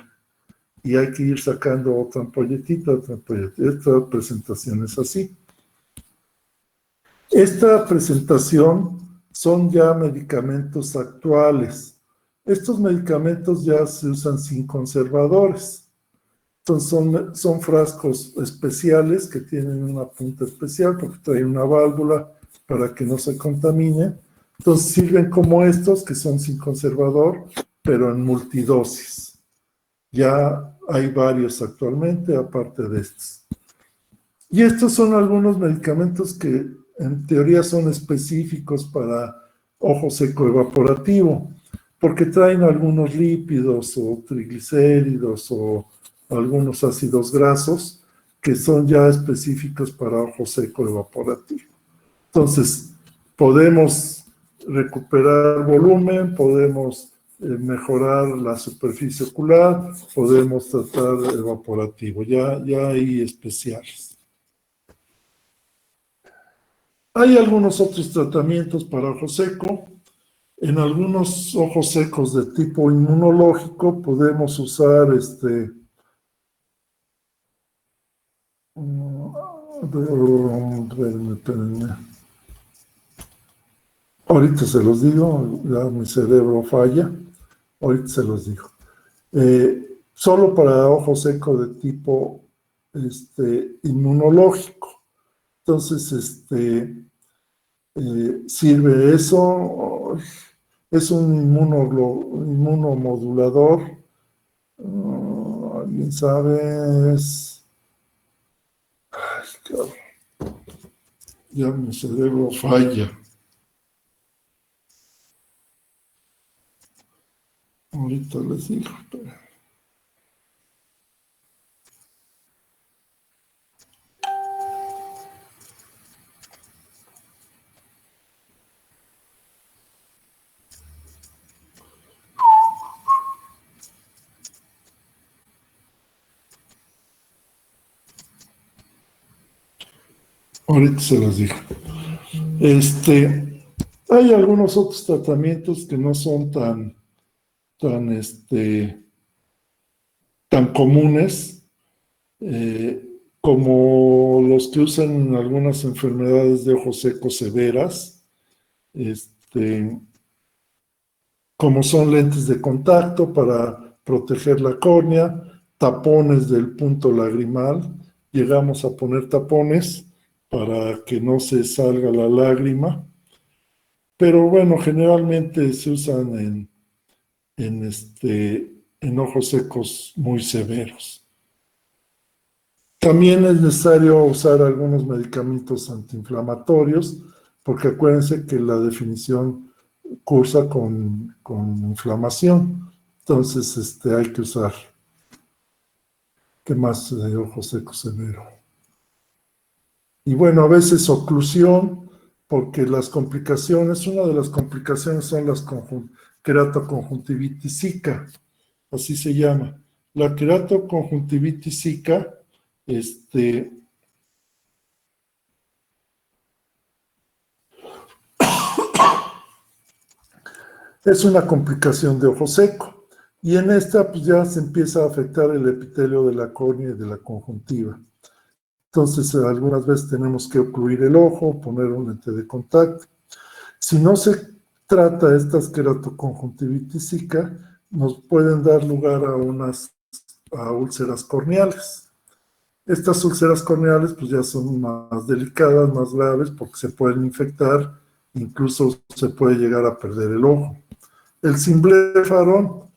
Y hay que ir sacando otra ampolletita, otra ampolletita. Esta presentación es así. Esta presentación son ya medicamentos actuales. Estos medicamentos ya se usan sin conservadores. Entonces son frascos especiales que tienen una punta especial porque traen una válvula para que no se contamine. Entonces sirven como estos que son sin conservador, pero en multidosis. Ya hay varios actualmente, aparte de estos. Y estos son algunos medicamentos que en teoría son específicos para ojo seco evaporativo, porque traen algunos lípidos o triglicéridos o algunos ácidos grasos que son ya específicos para ojo seco evaporativo. Entonces, podemos recuperar volumen, podemos mejorar la superficie ocular, podemos tratar evaporativo, ya hay especiales. Hay algunos otros tratamientos para ojo seco. En algunos ojos secos de tipo inmunológico podemos usar Ahorita se los digo, ya mi cerebro falla, ahorita se los digo. Solo para ojo seco de tipo inmunológico. Entonces, sirve eso, es un inmunomodulador. ¿Alguien sabe? Ay, cabrón, ya mi cerebro falla. Ahorita les digo, pero... Ahorita se los digo. Hay algunos otros tratamientos que no son tan comunes, como los que usan en algunas enfermedades de ojo seco severas, como son lentes de contacto para proteger la córnea, tapones del punto lagrimal. Llegamos a poner tapones para que no se salga la lágrima, pero bueno, generalmente se usan en ojos secos muy severos. También es necesario usar algunos medicamentos antiinflamatorios, porque acuérdense que la definición cursa con inflamación. Entonces, hay que usar. ¿Qué más de ojo seco severo? Y bueno, a veces oclusión, porque las complicaciones, una de las complicaciones son las queratoconjuntivitis zika, así se llama. La queratoconjuntivitis zika, es una complicación de ojo seco, y en esta pues ya se empieza a afectar el epitelio de la córnea y de la conjuntiva. Entonces, algunas veces tenemos que ocluir el ojo, poner un lente de contacto. Si no se trata estas queratoconjuntivitis zika, nos pueden dar lugar a úlceras corneales. Estas úlceras corneales pues ya son más delicadas, más graves, porque se pueden infectar, incluso se puede llegar a perder el ojo. El cimbléfaro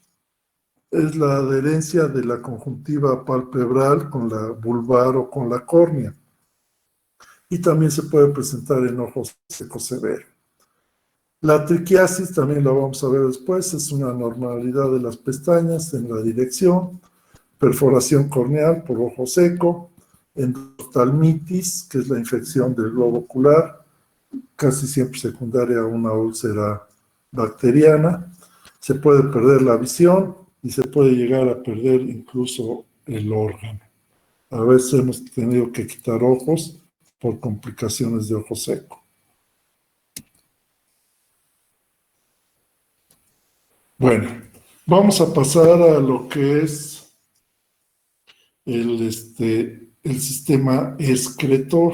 es la adherencia de la conjuntiva palpebral con la vulvar o con la córnea. Y también se puede presentar en ojos seco severo. La triquiasis, también la vamos a ver después, es una anormalidad de las pestañas en la dirección, perforación corneal por ojo seco, endoftalmitis, que es la infección del globo ocular, casi siempre secundaria a una úlcera bacteriana. Se puede perder la visión y se puede llegar a perder incluso el órgano. A veces hemos tenido que quitar ojos por complicaciones de ojo seco. Bueno, vamos a pasar a lo que es el sistema excretor.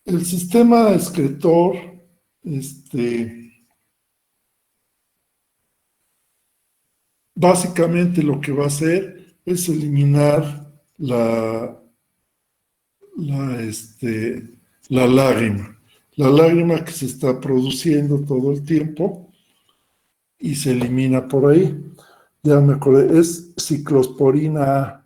El sistema excretor, básicamente lo que va a hacer es eliminar la lágrima. La lágrima que se está produciendo todo el tiempo y se elimina por ahí. Ya me acordé, es ciclosporina A,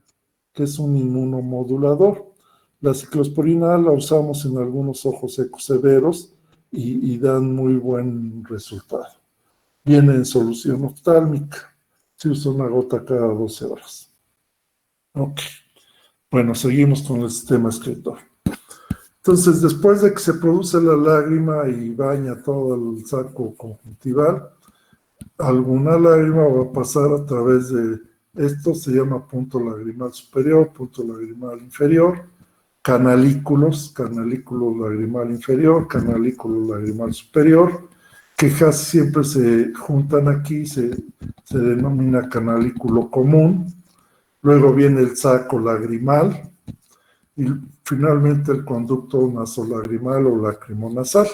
que es un inmunomodulador. La ciclosporina A la usamos en algunos ojos secos severos y dan muy buen resultado. Viene en solución oftálmica. Se usa una gota cada 12 horas. Ok. Bueno, seguimos con el sistema excretor. Entonces, después de que se produce la lágrima y baña todo el saco conjuntival, alguna lágrima va a pasar a través de esto, se llama punto lagrimal superior, punto lagrimal inferior, canalículo lagrimal inferior, canalículo lagrimal superior, que casi siempre se juntan aquí, se denomina canalículo común. luego viene el saco lagrimal y finalmente el conducto nasolagrimal o lacrimonasal,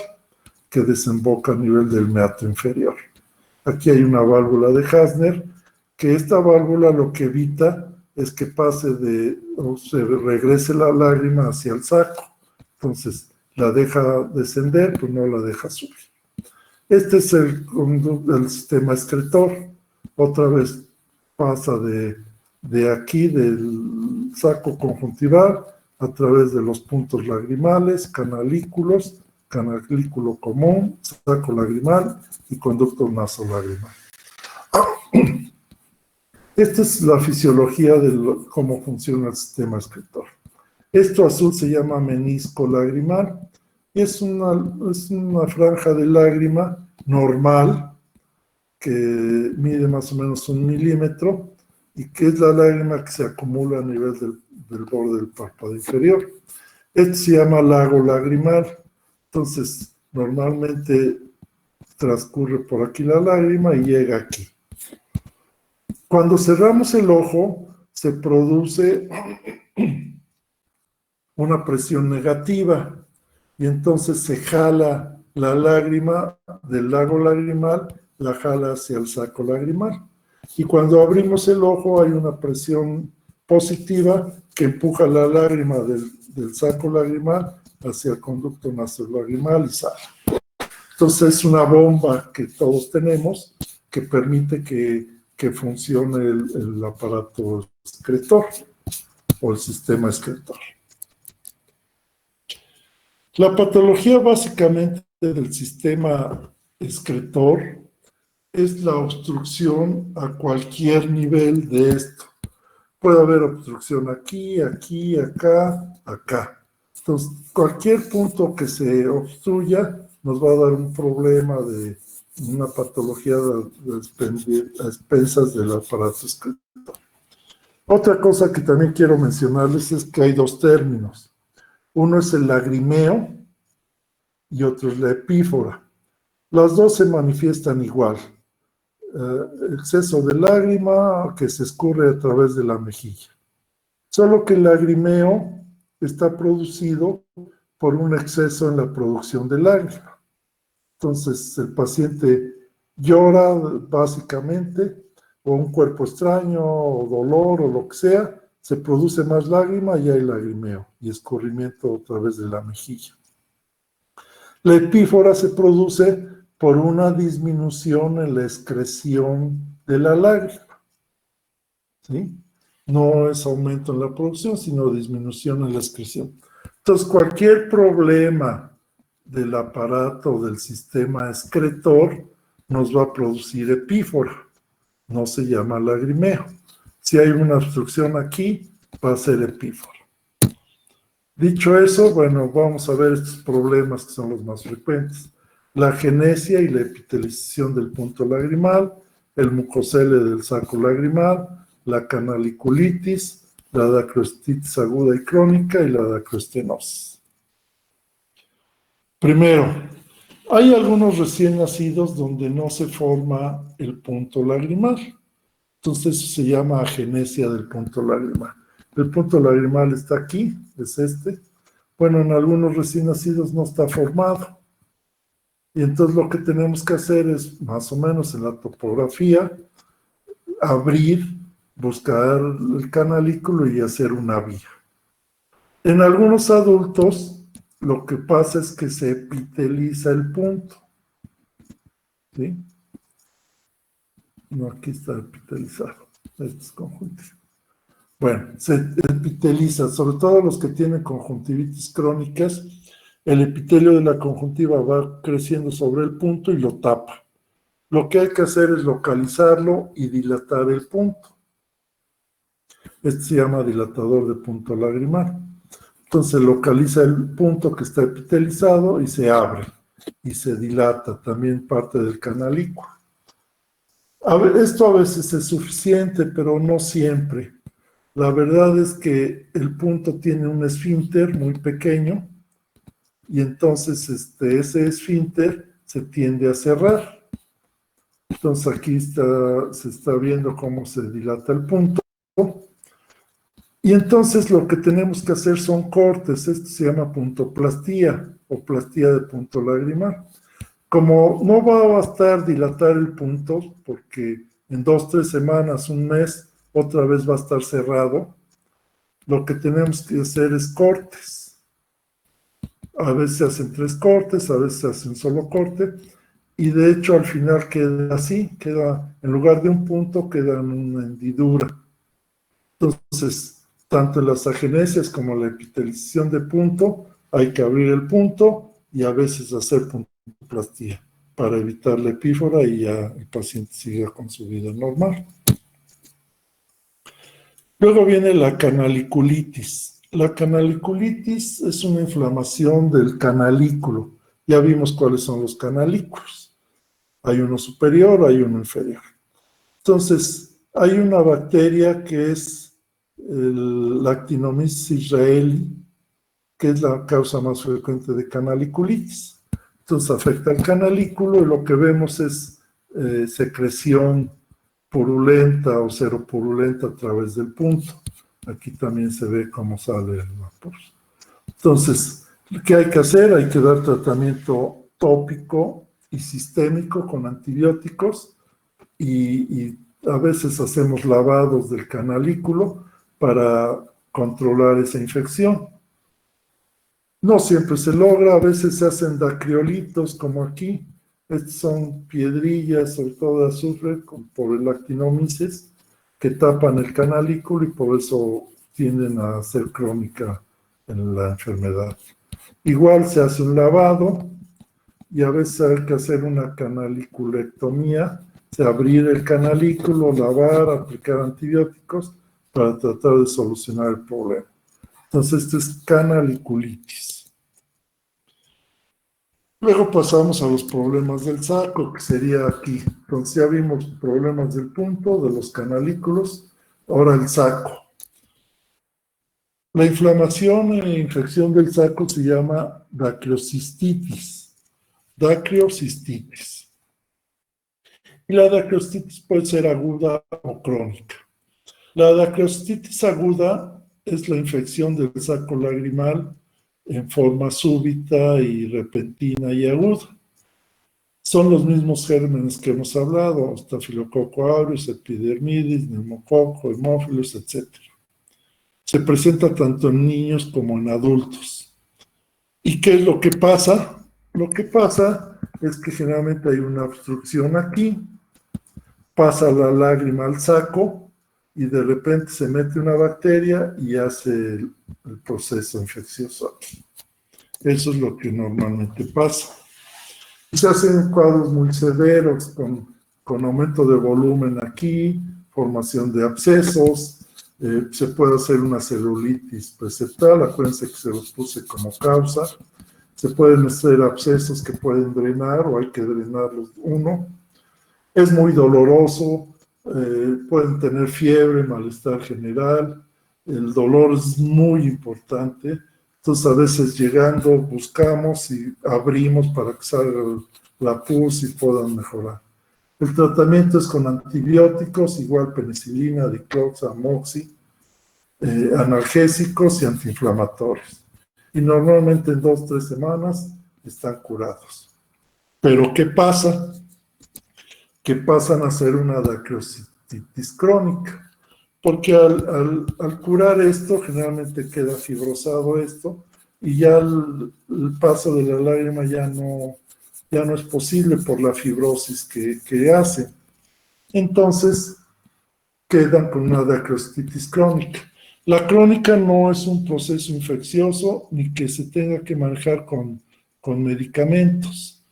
que desemboca a nivel del meato inferior. Aquí hay una válvula de Hasner, que esta válvula lo que evita es que o se regrese la lágrima hacia el saco. Entonces, la deja descender, pero no la deja subir. Este es el sistema excretor. Otra vez pasa de aquí, del saco conjuntival, a través de los puntos lagrimales, canalículos, canalículo común, saco lagrimal y conducto nasolagrimal. Esta es la fisiología de cómo funciona el sistema excretor. Esto azul se llama menisco lagrimal y es una franja de lágrima normal que mide más o menos 1 milímetro y que es la lágrima que se acumula a nivel del borde del párpado inferior. Esto se llama lago lagrimal. Entonces, normalmente transcurre por aquí la lágrima y llega aquí. Cuando cerramos el ojo, se produce una presión negativa y entonces se jala la lágrima del lago lagrimal, la jala hacia el saco lagrimal. Y cuando abrimos el ojo hay una presión positiva que empuja la lágrima del saco lagrimal hacia el conducto nasolagrimal y sale. Entonces es una bomba que todos tenemos que permite que funcione el aparato excretor o el sistema excretor. La patología básicamente del sistema excretor es la obstrucción a cualquier nivel de esto. Puede haber obstrucción aquí, aquí, acá, acá. Entonces, cualquier punto que se obstruya nos va a dar un problema de una patología a expensas del aparato excretor. Otra cosa que también quiero mencionarles es que hay dos términos. Uno es el lagrimeo y otro es la epífora. Las dos se manifiestan igual. Exceso de lágrima que se escurre a través de la mejilla. Solo que el lagrimeo está producido por un exceso en la producción de lágrima. Entonces el paciente llora básicamente, o un cuerpo extraño, o dolor, o lo que sea, se produce más lágrima y hay lagrimeo y escurrimiento a través de la mejilla. La epífora se produce por una disminución en la excreción de la lágrima. ¿Sí? No es aumento en la producción, sino disminución en la excreción. Entonces, cualquier problema del aparato del sistema excretor nos va a producir epífora. No se llama lagrimeo. Si hay una obstrucción aquí, va a ser epífora. Dicho eso, bueno, vamos a ver estos problemas que son los más frecuentes. La agenesia y la epitelización del punto lagrimal, el mucocele del saco lagrimal, la canaliculitis, la dacroestitis aguda y crónica y la dacroestenosis. Primero, hay algunos recién nacidos donde no se forma el punto lagrimal. Entonces eso se llama agenesia del punto lagrimal. El punto lagrimal está aquí, es este. Bueno, en algunos recién nacidos no está formado. Y entonces lo que tenemos que hacer es, más o menos en la topografía, abrir, buscar el canalículo y hacer una vía. En algunos adultos, lo que pasa es que se epiteliza el punto. ¿Sí? No, aquí está epitelizado. Este es conjuntivo. Bueno, se epiteliza, sobre todo los que tienen conjuntivitis crónicas, el epitelio de la conjuntiva va creciendo sobre el punto y lo tapa. Lo que hay que hacer es localizarlo y dilatar el punto. Este se llama dilatador de punto lagrimal. Entonces localiza el punto que está epitelizado y se abre y se dilata también parte del canalículo. Esto a veces es suficiente, pero no siempre. La verdad es que el punto tiene un esfínter muy pequeño y entonces ese esfínter se tiende a cerrar. Entonces aquí se está viendo cómo se dilata el punto Y entonces lo que tenemos que hacer son cortes. Esto se llama puntoplastía o plastía de punto lagrimal. Como no va a bastar dilatar el punto, porque en 2, 3 semanas, un mes, otra vez va a estar cerrado, lo que tenemos que hacer es cortes. A veces se hacen 3 cortes, a veces se hace un solo corte, y de hecho al final queda así, queda, en lugar de un punto, queda en una hendidura. Entonces, tanto en las agenesias como en la epitelización de punto, hay que abrir el punto y a veces hacer puntoplastía para evitar la epífora y ya el paciente siga con su vida normal. Luego viene la canaliculitis. La canaliculitis es una inflamación del canalículo. Ya vimos cuáles son los canalículos. Hay uno superior, hay uno inferior. Entonces, hay una bacteria que es el Actinomyces israeli, que es la causa más frecuente de canaliculitis. Entonces afecta al canalículo y lo que vemos es secreción purulenta o seropurulenta a través del punto. Aquí también se ve cómo sale el vapor. Entonces, ¿qué hay que hacer? Hay que dar tratamiento tópico y sistémico con antibióticos y a veces hacemos lavados del canalículo para controlar esa infección. No siempre se logra, a veces se hacen dacriolitos como aquí. Estas son piedrillas, sobre todo de azufre, por el actinomyces, que tapan el canalículo y por eso tienden a ser crónica en la enfermedad. Igual se hace un lavado y a veces hay que hacer una canaliculectomía, abrir el canalículo, lavar, aplicar antibióticos para tratar de solucionar el problema. Entonces, esto es canaliculitis. Luego pasamos a los problemas del saco, que sería aquí. Entonces ya vimos problemas del punto, de los canalículos, ahora el saco. La inflamación e infección del saco se llama dacriocistitis. Dacriocistitis. Y la dacriocistitis puede ser aguda o crónica. La dacriocistitis aguda es la infección del saco lagrimal en forma súbita y repentina y aguda. Son los mismos gérmenes que hemos hablado, Staphylococcus aureus, epidermidis, neumococo, hemófilos, etc. Se presenta tanto en niños como en adultos. ¿Y qué es lo que pasa? Lo que pasa es que generalmente hay una obstrucción aquí, pasa la lágrima al saco y de repente se mete una bacteria y hace el proceso infeccioso aquí. Eso es lo que normalmente pasa. Se hacen cuadros muy severos con aumento de volumen aquí, formación de abscesos, se puede hacer una celulitis preseptal, acuérdense que se los puse como causa, se pueden hacer abscesos que pueden drenar o hay que drenarlos uno. Es muy doloroso, pueden tener fiebre, malestar general, el dolor es muy importante. Entonces a veces llegando buscamos y abrimos para que salga la pus y puedan mejorar. El tratamiento es con antibióticos, igual penicilina, diclox, amoxi, analgésicos y antiinflamatorios. Y normalmente en 2, 3 semanas están curados. Pero ¿qué pasa? Que pasan a ser una dacriocistitis crónica. Porque al curar esto, generalmente queda fibrosado esto, y ya el paso de la lágrima ya no es posible por la fibrosis que hace. Entonces, quedan con una dacriocistitis crónica. La crónica no es un proceso infeccioso ni que se tenga que manejar con medicamentos.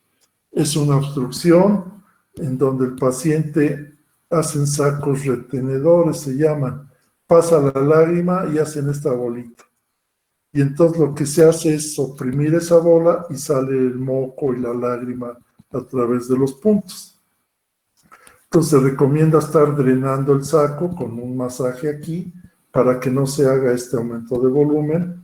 Es una obstrucción en donde el paciente hacen sacos retenedores, se llaman, pasa la lágrima y hacen esta bolita. Y entonces lo que se hace es oprimir esa bola y sale el moco y la lágrima a través de los puntos. Entonces se recomienda estar drenando el saco con un masaje aquí para que no se haga este aumento de volumen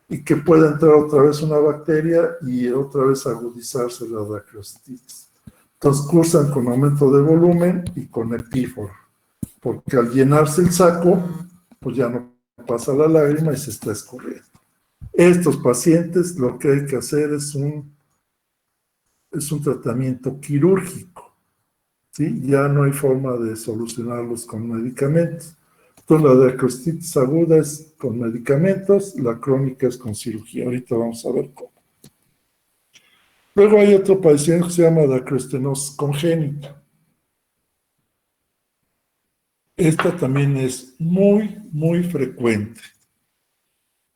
y que pueda entrar otra vez una bacteria y otra vez agudizarse la dacriocistitis. Entonces cursan con aumento de volumen y con epífora, porque al llenarse el saco, pues ya no pasa la lágrima y se está escurriendo. Estos pacientes lo que hay que hacer es un tratamiento quirúrgico, ¿sí? Ya no hay forma de solucionarlos con medicamentos. Entonces la dacrostitis aguda es con medicamentos, la crónica es con cirugía. Ahorita vamos a ver cómo. Luego hay otro padecimiento que se llama dacroestenosis congénita. Esta también es muy, muy frecuente.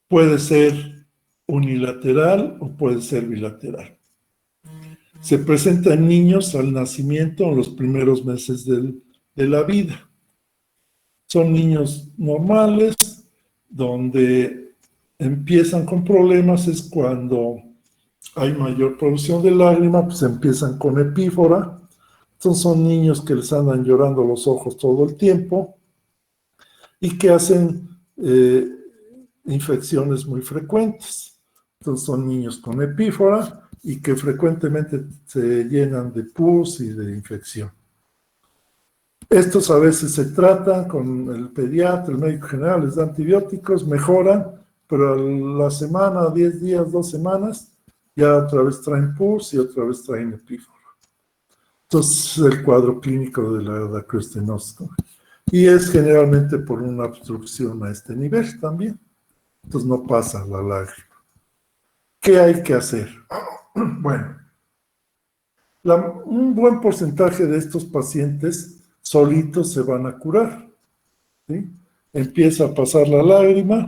Puede ser unilateral o puede ser bilateral. Se presenta en niños al nacimiento en los primeros meses de la vida. Son niños normales, donde empiezan con problemas es cuando hay mayor producción de lágrima, pues empiezan con epífora. Entonces son niños que les andan llorando los ojos todo el tiempo y que hacen infecciones muy frecuentes. Entonces son niños con epífora y que frecuentemente se llenan de pus y de infección. Estos a veces se tratan con el pediatra, el médico general, les da antibióticos, mejoran, pero a la semana, 10 días, 2 semanas, ya otra vez traen pus y otra vez traen epífora. Entonces, es el cuadro clínico de la dacroestenosis. Y es generalmente por una obstrucción a este nivel también. Entonces, no pasa la lágrima. ¿Qué hay que hacer? Bueno, un buen porcentaje de estos pacientes solitos se van a curar, ¿sí? Empieza a pasar la lágrima,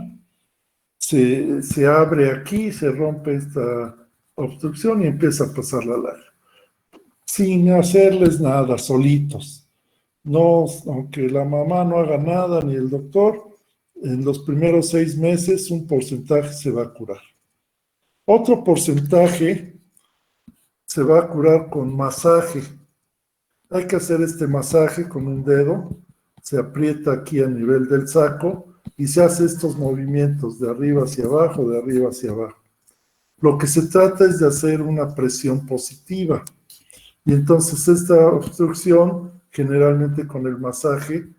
se abre aquí, se rompe esta obstrucción y empieza a pasar la lágrima. Sin hacerles nada, solitos. No, aunque la mamá no haga nada, ni el doctor, en los primeros 6 meses un porcentaje se va a curar. Otro porcentaje se va a curar con masaje. Hay que hacer este masaje con un dedo, se aprieta aquí a nivel del saco y se hace estos movimientos de arriba hacia abajo, de arriba hacia abajo. Lo que se trata es de hacer una presión positiva. Y entonces esta obstrucción, generalmente con el masaje,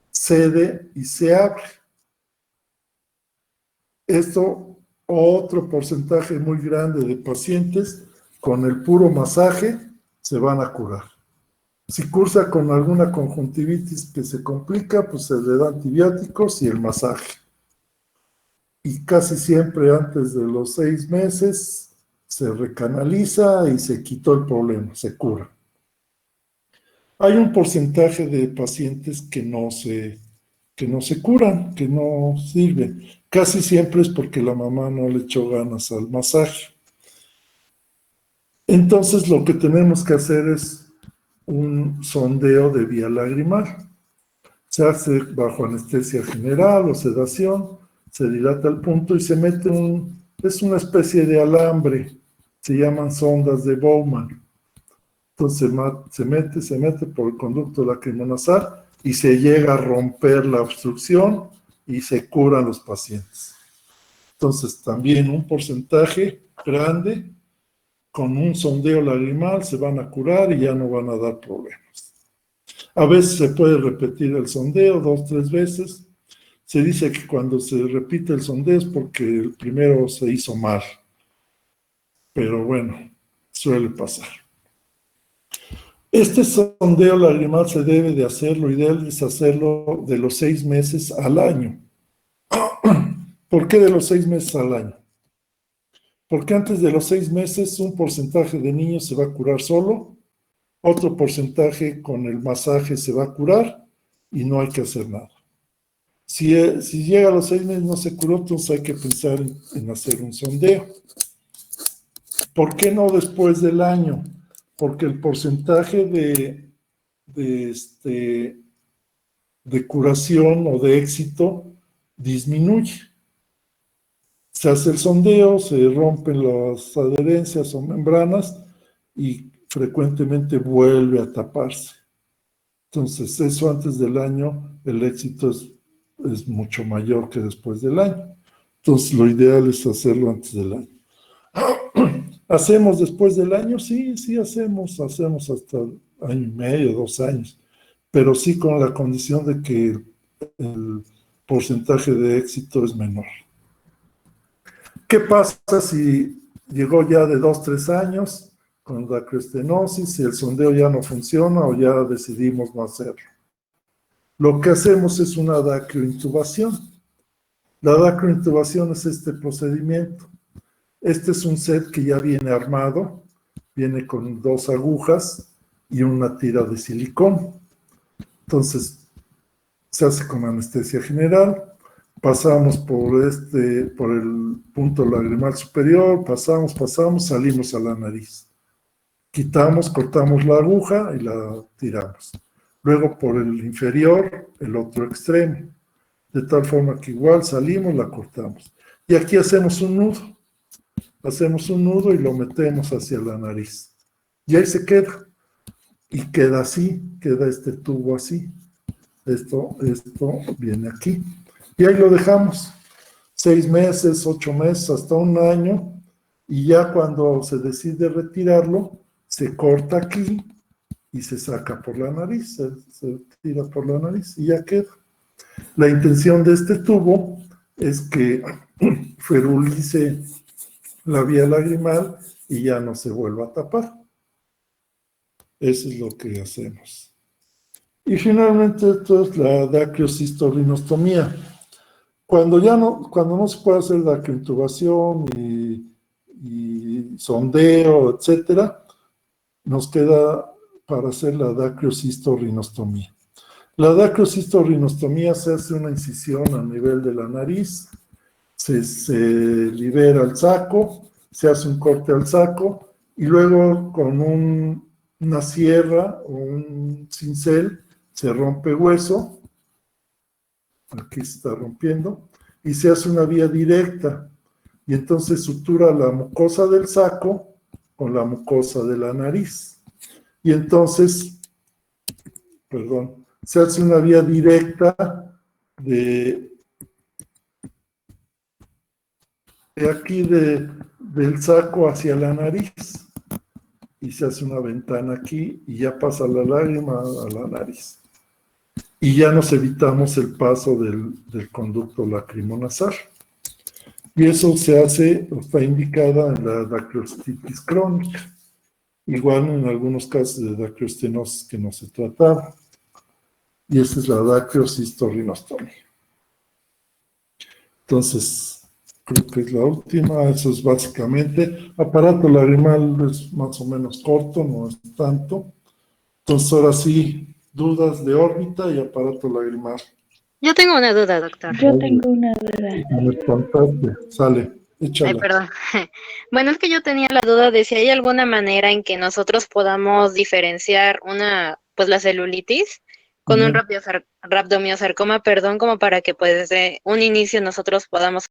cede y se abre. Esto, otro porcentaje muy grande de pacientes, con el puro masaje, se van a curar. Si cursa con alguna conjuntivitis que se complica, pues se le da antibióticos y el masaje. Y casi siempre antes de los 6 meses se recanaliza y se quitó el problema, se cura. Hay un porcentaje de pacientes que no se curan, que no sirven. Casi siempre es porque la mamá no le echó ganas al masaje. Entonces lo que tenemos que hacer es un sondeo de vía lagrimal. Se hace bajo anestesia general o sedación, se dilata el punto y se mete es una especie de alambre, se llaman sondas de Bowman. Entonces se mete por el conducto lacrimonasal y se llega a romper la obstrucción y se curan los pacientes. Entonces también un porcentaje grande con un sondeo lagrimal se van a curar y ya no van a dar problemas. A veces se puede repetir el sondeo 2, 3 veces. Se dice que cuando se repite el sondeo es porque el primero se hizo mal. Pero bueno, suele pasar. Este sondeo lagrimal se debe de hacer, lo ideal es hacerlo de los 6 meses al año. ¿Por qué de los 6 meses al año? Porque antes de los 6 meses un porcentaje de niños se va a curar solo, otro porcentaje con el masaje se va a curar y no hay que hacer nada. Si llega a los 6 meses no se curó, entonces hay que pensar en hacer un sondeo. ¿Por qué no después del año? Porque el porcentaje de curación o de éxito disminuye. Se hace el sondeo, se rompen las adherencias o membranas y frecuentemente vuelve a taparse. Entonces, eso antes del año, el éxito es mucho mayor que después del año. Entonces, lo ideal es hacerlo antes del año. ¿Hacemos después del año? Sí, hacemos hasta año y medio, 2 años, pero sí con la condición de que el porcentaje de éxito es menor. ¿Qué pasa si llegó ya de 2, 3 años con dacroestenosis y el sondeo ya no funciona o ya decidimos no hacerlo? Lo que hacemos es una dacrointubación. La dacrointubación es este procedimiento. Este es un set que ya viene armado, viene con 2 agujas y una tira de silicón. Entonces, se hace con anestesia general, pasamos por el punto lagrimal superior, pasamos, salimos a la nariz. Quitamos, cortamos la aguja y la tiramos. Luego por el inferior, el otro extremo. De tal forma que igual salimos, la cortamos. Y aquí hacemos un nudo. Hacemos un nudo y lo metemos hacia la nariz. Y ahí se queda. Y queda así, queda este tubo así. Esto viene aquí. Y ahí lo dejamos. 6 meses, 8 meses, hasta 1 año. Y ya cuando se decide retirarlo, se corta aquí y se saca por la nariz. Se tira por la nariz y ya queda. La intención de este tubo es que ferulice la vía lagrimal y ya no se vuelva a tapar. Eso es lo que hacemos. Y finalmente esto es la dacriocistorrinostomía. Cuando no se puede hacer dacrointubación y sondeo, etcétera, nos queda para hacer la dacriocistorrinostomía. La dacriocistorrinostomía se hace una incisión a nivel de la nariz, se libera el saco, se hace un corte al saco y luego con una sierra o un cincel se rompe hueso, aquí se está rompiendo, y se hace una vía directa y entonces sutura la mucosa del saco con la mucosa de la nariz. Y entonces, se hace una vía directa de aquí del saco hacia la nariz y se hace una ventana aquí y ya pasa la lágrima a la nariz. Y ya nos evitamos el paso del conducto lacrimonasal. Y eso se hace, está indicada en la dacrostitis crónica. Igual en algunos casos de dacroestenosis que no se trataba. Y esa es la dacriocistorrinostomía. Entonces, creo que es la última. Eso es básicamente. Aparato lagrimal es más o menos corto, no es tanto. Entonces, ahora sí, dudas de órbita y aparato lagrimal. Yo tengo una duda, doctor. Yo tengo una duda. Me espantaste. Sale, Ay, échala. perdón. Bueno, es que yo tenía la duda de si hay alguna manera en que nosotros podamos diferenciar pues la celulitis con un Ujú. rhabdomyosarcoma, perdón, como para que pues desde un inicio nosotros podamos